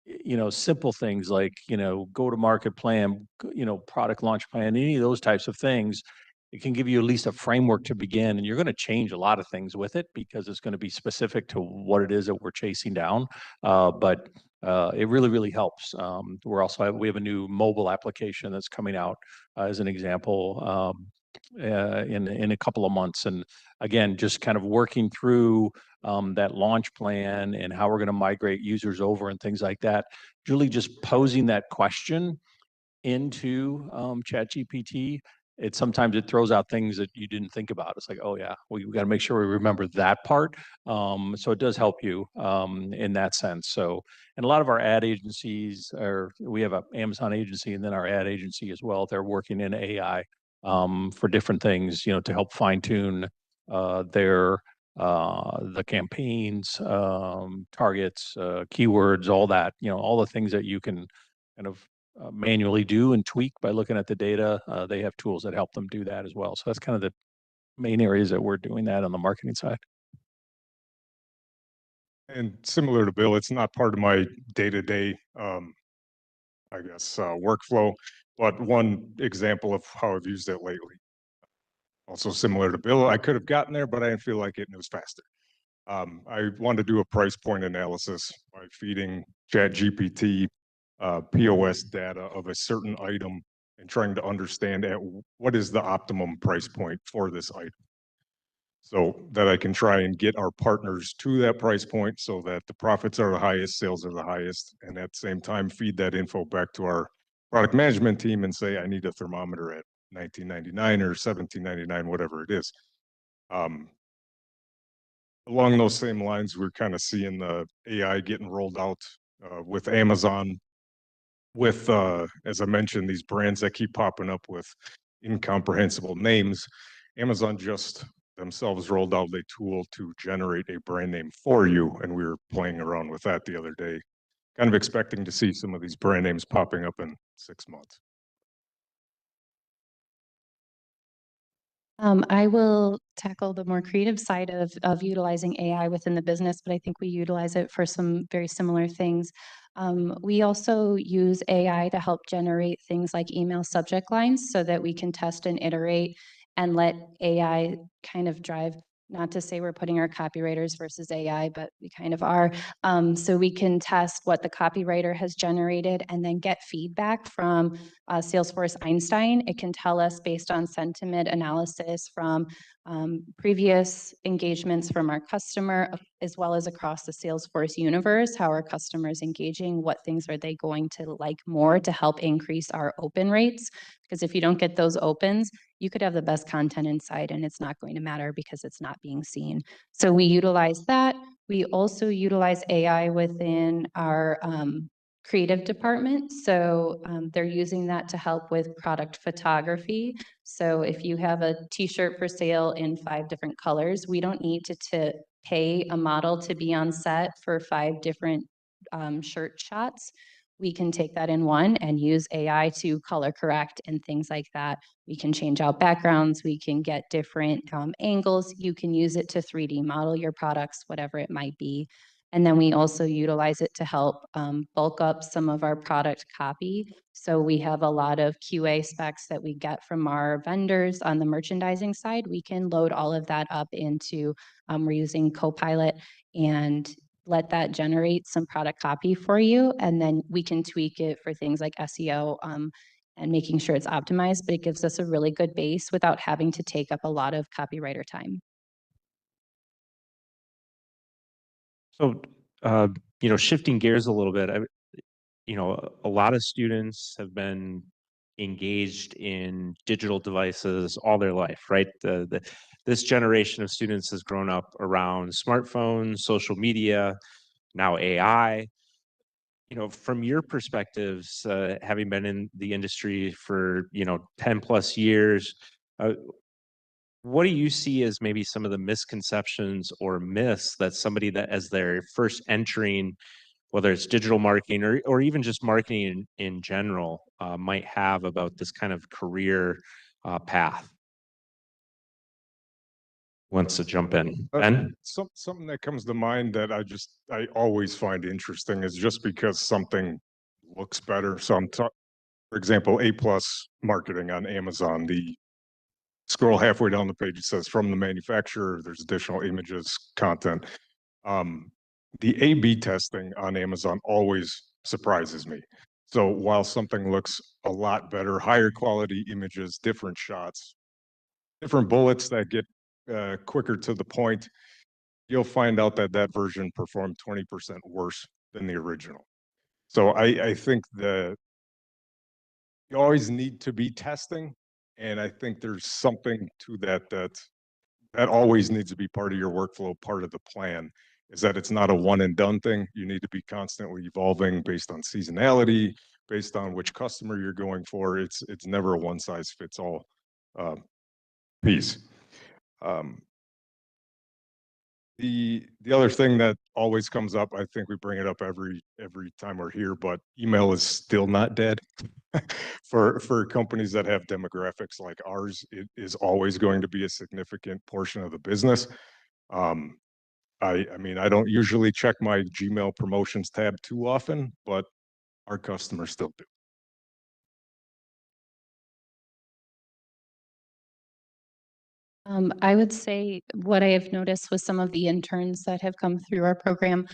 you know, simple things like, you know, go to market plan, you know, product launch plan, any of those types of things. It can give you at least a framework to begin, and you're going to change a lot of things with it because it's going to be specific to what it is that we're chasing down. But it really helps. We have a new mobile application that's coming out as an example in a couple of months, and again, just kind of working through that launch plan and how we're going to migrate users over and things like that. Julie, just posing that question into ChatGPT, sometimes it throws out things that you didn't think about. It's like, oh yeah, we got to make sure we remember that part. So it does help you in that sense. So, and a lot of our ad agencies we have an Amazon agency and then our ad agency as well. They're working in AI for different things, you know, to help fine tune the campaigns, targets, keywords, all that, you know, all the things that you can kind of manually do and tweak by looking at the data. They have tools that help them do that as well. So that's kind of the main areas that we're doing that on the marketing side. And similar to Bill, it's not part of my day-to-day, I guess, workflow, but one example of how I've used it lately. Also similar to Bill, I could have gotten there, but I didn't feel like it, and it was faster. I want to do a price point analysis by feeding ChatGPT POS data of a certain item and trying to understand what is the optimum price point for this item, so that I can try and get our partners to that price point so that the profits are the highest, sales are the highest, and at the same time feed that info back to our product management team and say, I need a thermometer at $19.99 or $17.99, whatever it is. Along those same lines, we're kind of seeing the AI getting rolled out with Amazon, with, as I mentioned, these brands that keep popping up with incomprehensible names. Amazon just themselves rolled out a tool to generate a brand name for you, and we were playing around with that the other day, kind of expecting to see some of these brand names popping up in 6 months. I will tackle the more creative side of utilizing AI within the business, but I think we utilize it for some very similar things. We also use AI to help generate things like email subject lines so that we can test and iterate and let AI kind of drive, not to say we're putting our copywriters versus AI, but we kind of are. So we can test what the copywriter has generated and then get feedback from Salesforce Einstein. It can tell us based on sentiment analysis from previous engagements from our customer, as well as across the Salesforce universe, how our customers engaging, what things are they going to like more to help increase our open rates. Because if you don't get those opens, you could have the best content inside and it's not going to matter because it's not being seen. So we utilize that. We also utilize AI within our creative department. So they're using that to help with product photography. So if you have a t-shirt for sale in 5 different colors, we don't need to pay a model to be on set for 5 different shirt shots. We can take that in one and use AI to color correct and things like that. We can change out backgrounds. We can get different angles. You can use it to 3D model your products, whatever it might be. And then we also utilize it to help bulk up some of our product copy. So we have a lot of QA specs that we get from our vendors on the merchandising side. We can load all of that up into, we're using Copilot and let that generate some product copy for you. And then we can tweak it for things like SEO and making sure it's optimized, but it gives us a really good base without having to take up a lot of copywriter time. So, shifting gears a little bit, a lot of students have been engaged in digital devices all their life, right? This generation of students has grown up around smartphones, social media, now AI. From your perspectives, having been in the industry for, 10 plus years, what do you see as maybe some of the misconceptions or myths that somebody that as they're first entering, whether it's digital marketing or even just marketing in general, might have about this kind of career path? Wants to jump in? Ben? Something that comes to mind that I always find interesting is just because something looks better. So for example, A+ marketing on Amazon, the scroll halfway down the page, it says from the manufacturer, there's additional images, content. The A/B testing on Amazon always surprises me. So while something looks a lot better, higher quality images, different shots, different bullets that get quicker to the point, you'll find out that that version performed 20% worse than the original. So I think that you always need to be testing, and I think there's something to that always needs to be part of your workflow, part of the plan, is that it's not a one and done thing. You need to be constantly evolving based on seasonality, based on which customer you're going for. It's never a one size fits all piece. The other thing that always comes up, I think we bring it up every time we're here, but email is still not dead. For companies that have demographics like ours, it is always going to be a significant portion of the business. I mean, I don't usually check my Gmail promotions tab too often, but our customers still do. I would say what I have noticed with some of the interns that have come through our program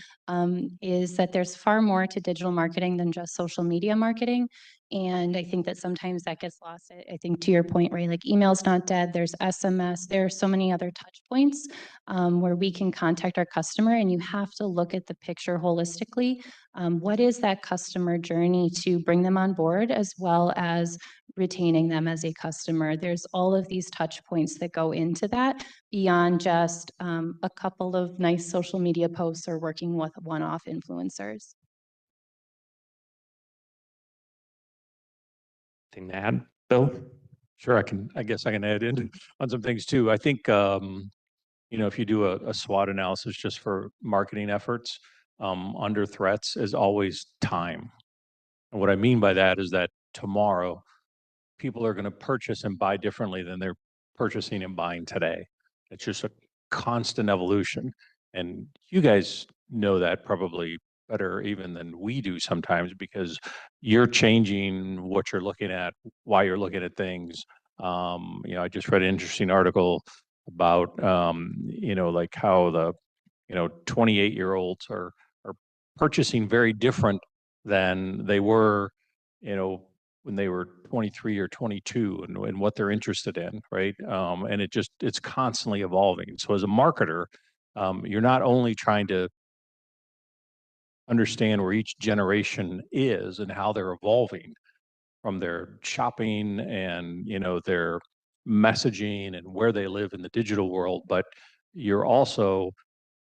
is that there's far more to digital marketing than just social media marketing. And I think that sometimes that gets lost. I think to your point, right, like email's not dead, there's SMS, there are so many other touch points where we can contact our customer, and you have to look at the picture holistically. What is that customer journey to bring them on board, as well as retaining them as a customer? There's all of these touch points that go into that beyond just a couple of nice social media posts or working with one-off influencers. Thing to add, Bill? Sure, I guess I can add in on some things too. I think, you know, if you do a SWOT analysis just for marketing efforts, under threats is always time. And what I mean by that is that tomorrow, people are going to purchase and buy differently than they're purchasing and buying today. It's just a constant evolution. And you guys know that probably better even than we do sometimes, because you're changing what you're looking at, why you're looking at things. You know, I just read an interesting article about, you know, like how the, you know, 28-year-olds are purchasing very different than they were, you know, when they were 23 or 22, and what they're interested in, right? And it's constantly evolving. So as a marketer, you're not only trying to understand where each generation is and how they're evolving from their shopping and, you know, their messaging and where they live in the digital world, but you're also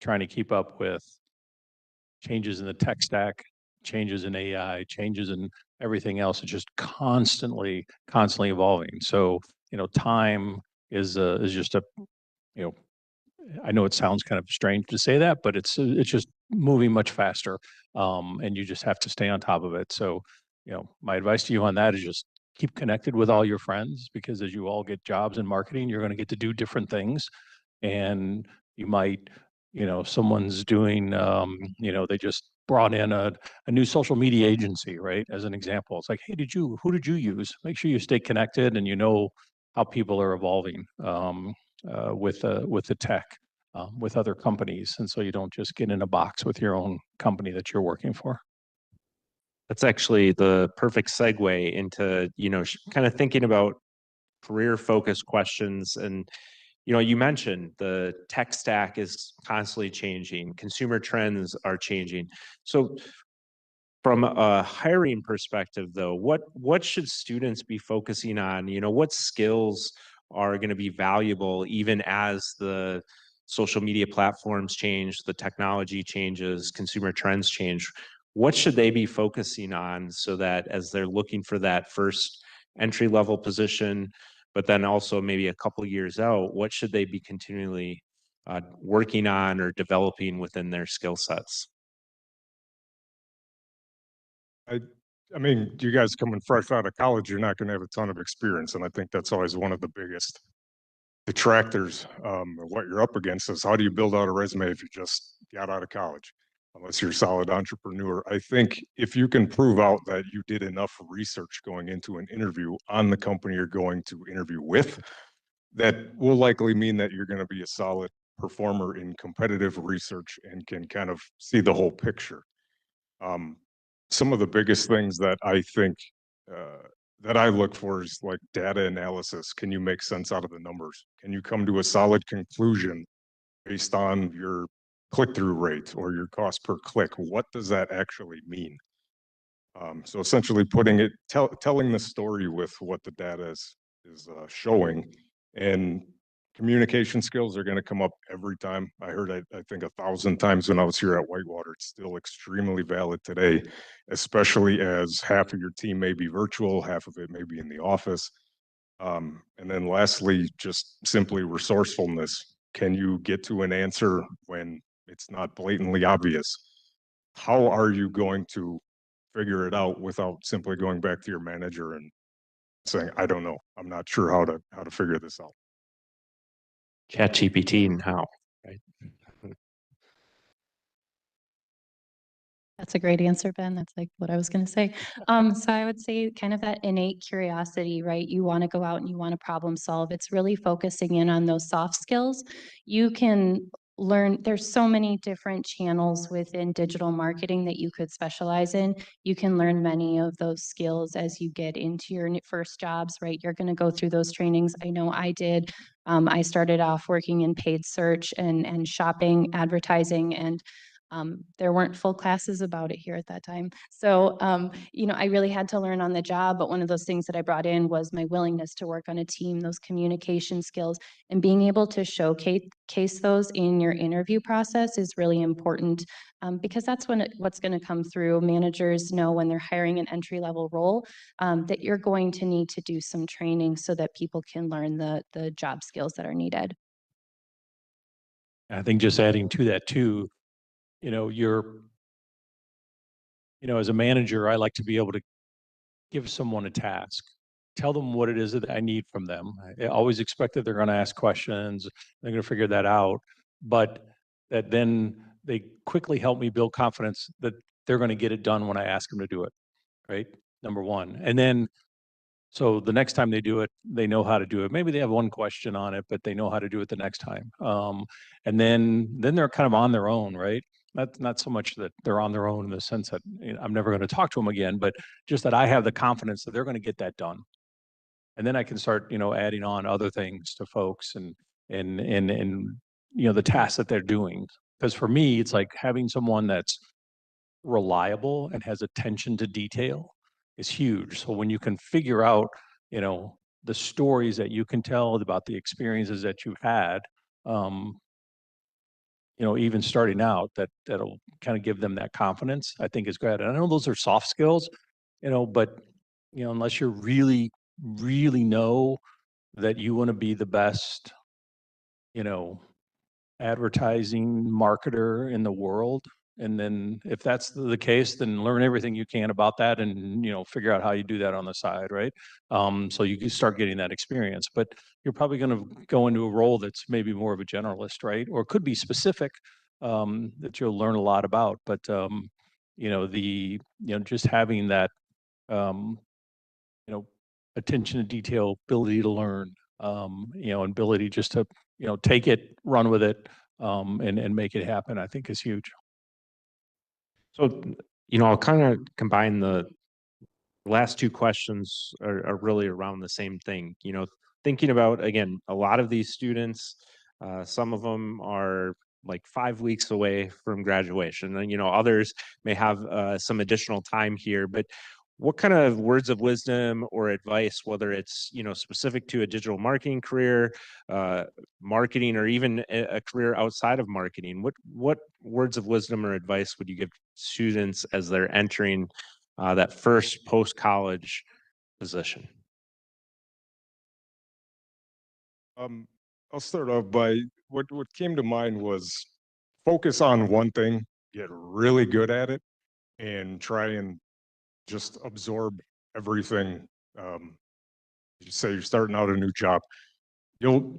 trying to keep up with changes in the tech stack, changes in AI, changes in everything else. It's just constantly evolving. So, you know, time is just a, you know, I know it sounds kind of strange to say that, but it's just moving much faster, and you just have to stay on top of it. So, you know, my advice to you on that is just keep connected with all your friends, because as you all get jobs in marketing, you're going to get to do different things, and you might, you know, someone's doing, you know, they just brought in a new social media agency, right? As an example, it's like, hey, who did you use? Make sure you stay connected and you know how people are evolving with the tech, with other companies. And so you don't just get in a box with your own company that you're working for. That's actually the perfect segue into, you know, kind of thinking about career focused questions. And, you know, you mentioned the tech stack is constantly changing, consumer trends are changing. So from a hiring perspective, though, what should students be focusing on? You know, what skills are going to be valuable even as the social media platforms change, the technology changes, consumer trends change? What should they be focusing on so that as they're looking for that first entry level position, but then also maybe a couple years out, what should they be continually working on or developing within their skill sets? I mean, you guys coming fresh out of college, you're not going to have a ton of experience. And I think that's always one of the biggest detractors of what you're up against is how do you build out a resume if you just got out of college, unless you're a solid entrepreneur. I think if you can prove out that you did enough research going into an interview on the company you're going to interview with, that will likely mean that you're going to be a solid performer in competitive research and can kind of see the whole picture. Some of the biggest things that I think that I look for is like data analysis. Can you make sense out of the numbers? Can you come to a solid conclusion based on your click-through rate or your cost per click? What does that actually mean? So essentially putting it, telling the story with what the data is showing, and communication skills are going to come up every time. I heard, I think 1,000 times when I was here at Whitewater. It's still extremely valid today, especially as half of your team may be virtual, half of it may be in the office. And then lastly, just simply resourcefulness. Can you get to an answer when it's not blatantly obvious? How are you going to figure it out without simply going back to your manager and saying, I don't know, I'm not sure how to figure this out? ChatGPT and how, right? That's a great answer, Ben. That's like what I was going to say. So I would say kind of that innate curiosity, right? You want to go out and you want to problem solve. It's really focusing in on those soft skills. You can learn, there's so many different channels within digital marketing that you could specialize in. You can learn many of those skills as you get into your first jobs, right? You're going to go through those trainings. I know I did. I started off working in paid search and shopping, advertising, and there weren't full classes about it here at that time. So, I really had to learn on the job, but one of those things that I brought in was my willingness to work on a team, those communication skills, and being able to showcase those in your interview process is really important, because that's what's going to come through. Managers know when they're hiring an entry-level role, that you're going to need to do some training so that people can learn the job skills that are needed. I think just adding to that too, as a manager, I like to be able to give someone a task, tell them what it is that I need from them. I always expect that they're going to ask questions, they're going to figure that out, but that then they quickly help me build confidence that they're going to get it done when I ask them to do it, right? Number one. And then, so the next time they do it, they know how to do it. Maybe they have one question on it, but they know how to do it the next time. And then they're kind of on their own, right? Not so much that they're on their own in the sense that I'm never going to talk to them again, but just that I have the confidence that they're going to get that done. And then I can start, adding on other things to folks and the tasks that they're doing. Because for me, it's like having someone that's reliable and has attention to detail is huge. So when you can figure out, the stories that you can tell about the experiences that you've had, even starting out, that'll kind of give them that confidence, I think is great. And I know those are soft skills, but unless you're really, really know that you want to be the best, advertising marketer in the world. And then if that's the case, then learn everything you can about that and, figure out how you do that on the side, right? So you can start getting that experience, but you're probably going to go into a role that's maybe more of a generalist, right? Or it could be specific, that you'll learn a lot about, but, just having that, um, attention to detail, ability to learn, and ability just to, take it, run with it, and make it happen, I think is huge. So, I'll kind of combine the last two questions are really around the same thing. Thinking about, again, a lot of these students, some of them are like 5 weeks away from graduation, and others may have some additional time here. But what kind of words of wisdom or advice, whether it's specific to a digital marketing career, marketing, or even a career outside of marketing, what words of wisdom or advice would you give students as they're entering that first post-college position? I'll start off by what came to mind was focus on one thing, get really good at it, and try and just absorb everything. You say you're starting out a new job, you'll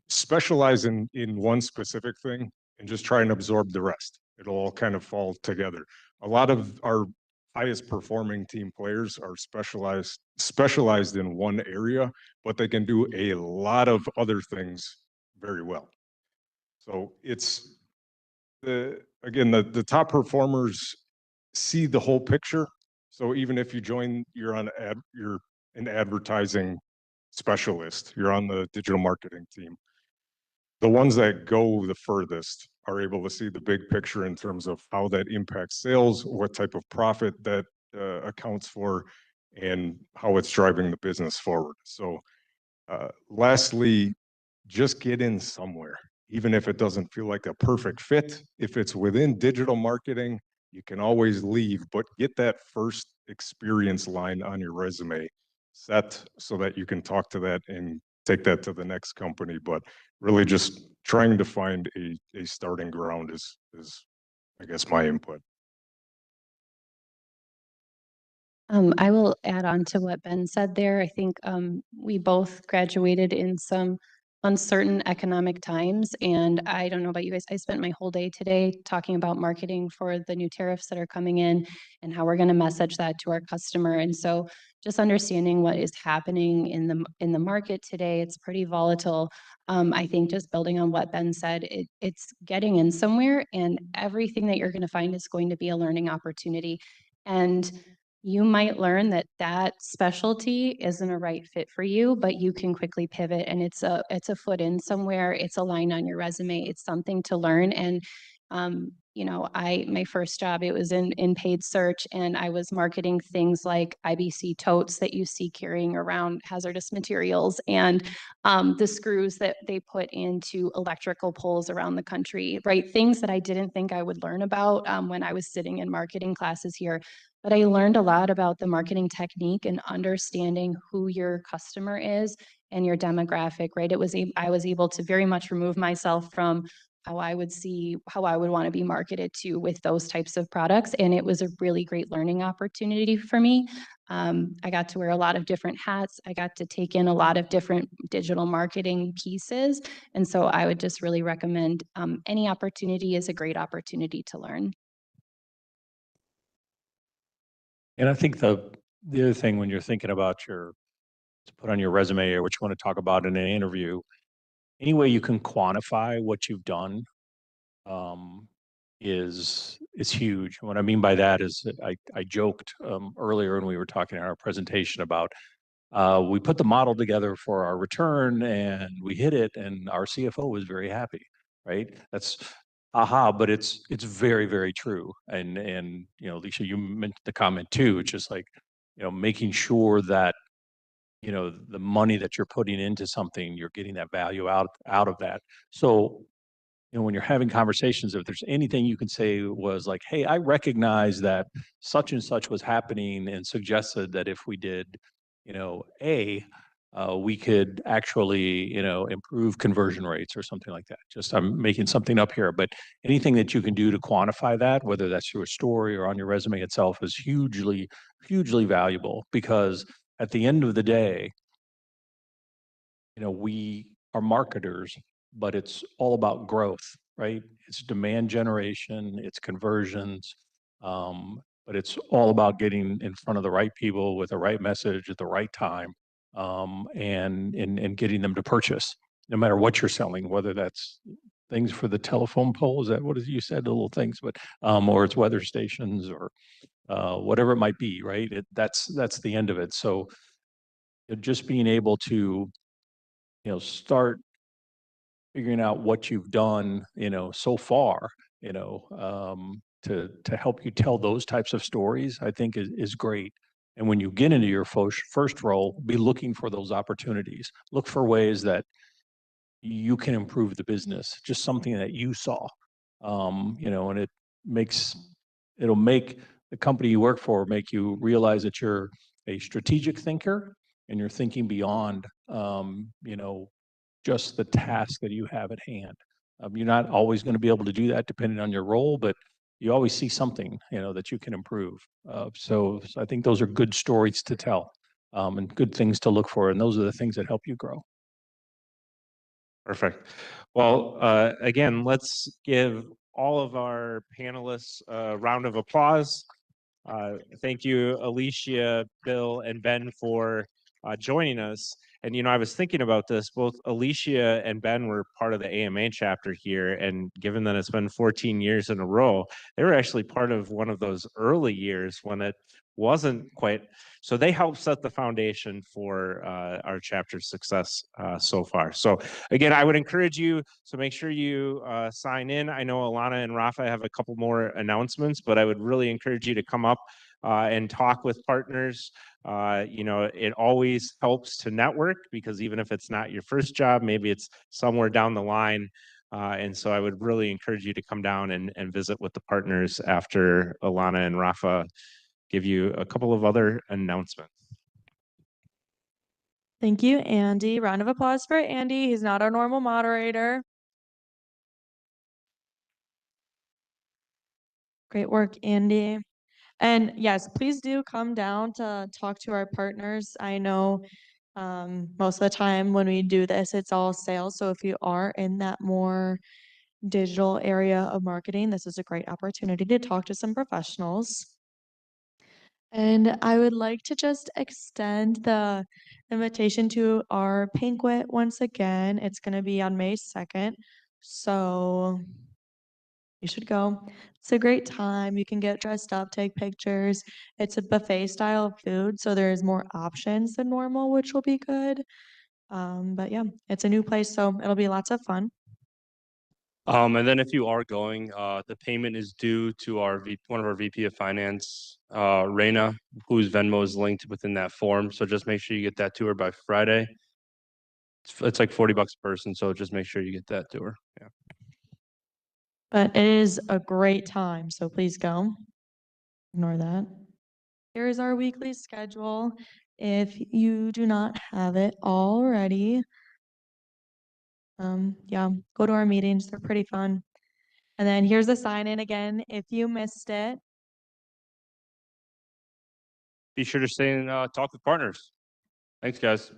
specialize in one specific thing and just try and absorb the rest. It'll all kind of fall together. A lot of our highest performing team players are specialized in one area, but they can do a lot of other things very well. So it's the top performers see the whole picture. So even if you join, you're an advertising specialist, you're on the digital marketing team. The ones that go the furthest are able to see the big picture in terms of how that impacts sales, what type of profit that accounts for, and how it's driving the business forward. So lastly, just get in somewhere, even if it doesn't feel like a perfect fit. If it's within digital marketing, you can always leave, but get that first experience line on your resume set so that you can talk to that and take that to the next company. But really just trying to find a starting ground is I guess my input. I will add on to what Ben said there. I think we both graduated in some uncertain economic times. And I don't know about you guys, I spent my whole day today talking about marketing for the new tariffs that are coming in and how we're going to message that to our customer. And so just understanding what is happening in the market today, it's pretty volatile. I think just building on what Ben said, it's getting in somewhere, and everything that you're going to find is going to be a learning opportunity. And you might learn that that specialty isn't a right fit for you, but you can quickly pivot, and it's a foot in somewhere. It's a line on your resume. It's something to learn. And you know, my first job, it was in paid search, and I was marketing things like IBC totes that you see carrying around hazardous materials, and the screws that they put into electrical poles around the country, right? Things that I didn't think I would learn about when I was sitting in marketing classes here. But I learned a lot about the marketing technique and understanding who your customer is and your demographic, right? I was able to very much remove myself from how I would want to be marketed to with those types of products. And it was a really great learning opportunity for me. I got to wear a lot of different hats. I got to take in a lot of different digital marketing pieces. And so I would just really recommend any opportunity is a great opportunity to learn. And I think the other thing when you're thinking about to put on your resume or what you want to talk about in an interview, any way you can quantify what you've done is huge. What I mean by that is that I joked earlier when we were talking in our presentation about we put the model together for our return and we hit it, and our CFO was very happy, right? That's but it's very, very true. And you know, Alicia, you mentioned the comment too, it's just like, you know, making sure that, you know, the money that you're putting into something, you're getting that value out of that. So, you know, when you're having conversations, if there's anything you can say was like, hey, I recognize that such and such was happening and suggested that if we did, you know, we could actually, you know, improve conversion rates or something like that. Just I'm making something up here, but anything that you can do to quantify that, whether that's through a story or on your resume itself, is hugely, hugely valuable, because at the end of the day, you know, we are marketers, but it's all about growth, right? It's demand generation, it's conversions, but it's all about getting in front of the right people with the right message at the right time, and getting them to purchase, no matter what you're selling, whether that's things for the telephone pole, is that what you said, the little things, but or it's weather stations or whatever it might be, right? That's the end of it. So just being able to, you know, start figuring out what you've done, you know, so far, you know, to help you tell those types of stories, I think is great. And when you get into your first role, be looking for those opportunities. Look for ways that you can improve the business, just something that you saw, you know, and it'll make the company you work for make you realize that you're a strategic thinker and you're thinking beyond, you know, just the task that you have at hand. You're not always going to be able to do that depending on your role, but you always see something, you know, that you can improve. So I think those are good stories to tell, and good things to look for. And those are the things that help you grow. Perfect. Well, again, let's give all of our panelists a round of applause. Thank you, Alicia, Bill, and Ben, for joining us. And, you know, I was thinking about this, both Alicia and Ben were part of the AMA chapter here. And given that it's been 14 years in a row, they were actually part of one of those early years when it wasn't quite. So they helped set the foundation for our chapter success so far. So again, I would encourage you to make sure you sign in. I know Alana and Rafa have a couple more announcements, but I would really encourage you to come up and talk with partners. You know, it always helps to network, because even if it's not your first job, maybe it's somewhere down the line. And so I would really encourage you to come down and visit with the partners after Alana and Rafa give you a couple of other announcements. Thank you, Andy. Round of applause for Andy. He's not our normal moderator. Great work, Andy. And yes, please do come down to talk to our partners. I know Most of the time when we do this, it's all sales. So if you are in that more digital area of marketing, this is a great opportunity to talk to some professionals. And I would like to just extend the invitation to our Pinkwit once again. It's going to be on May 2nd. So you should go. It's a great time. You can get dressed up, take pictures. It's a buffet style of food, so there's more options than normal, which will be good. But yeah, it's a new place, so it'll be lots of fun. And then if you are going, the payment is due to one of our VP of Finance, Reina, whose Venmo is linked within that form. So just make sure you get that to her by Friday. It's like $40 a person, so just make sure you get that to her. Yeah. But it is a great time, so please go. Ignore that. Here is our weekly schedule. If you do not have it already, yeah, go to our meetings. They're pretty fun. And then here's the sign in again. If you missed it, Be sure to stay and talk with partners. Thanks, guys.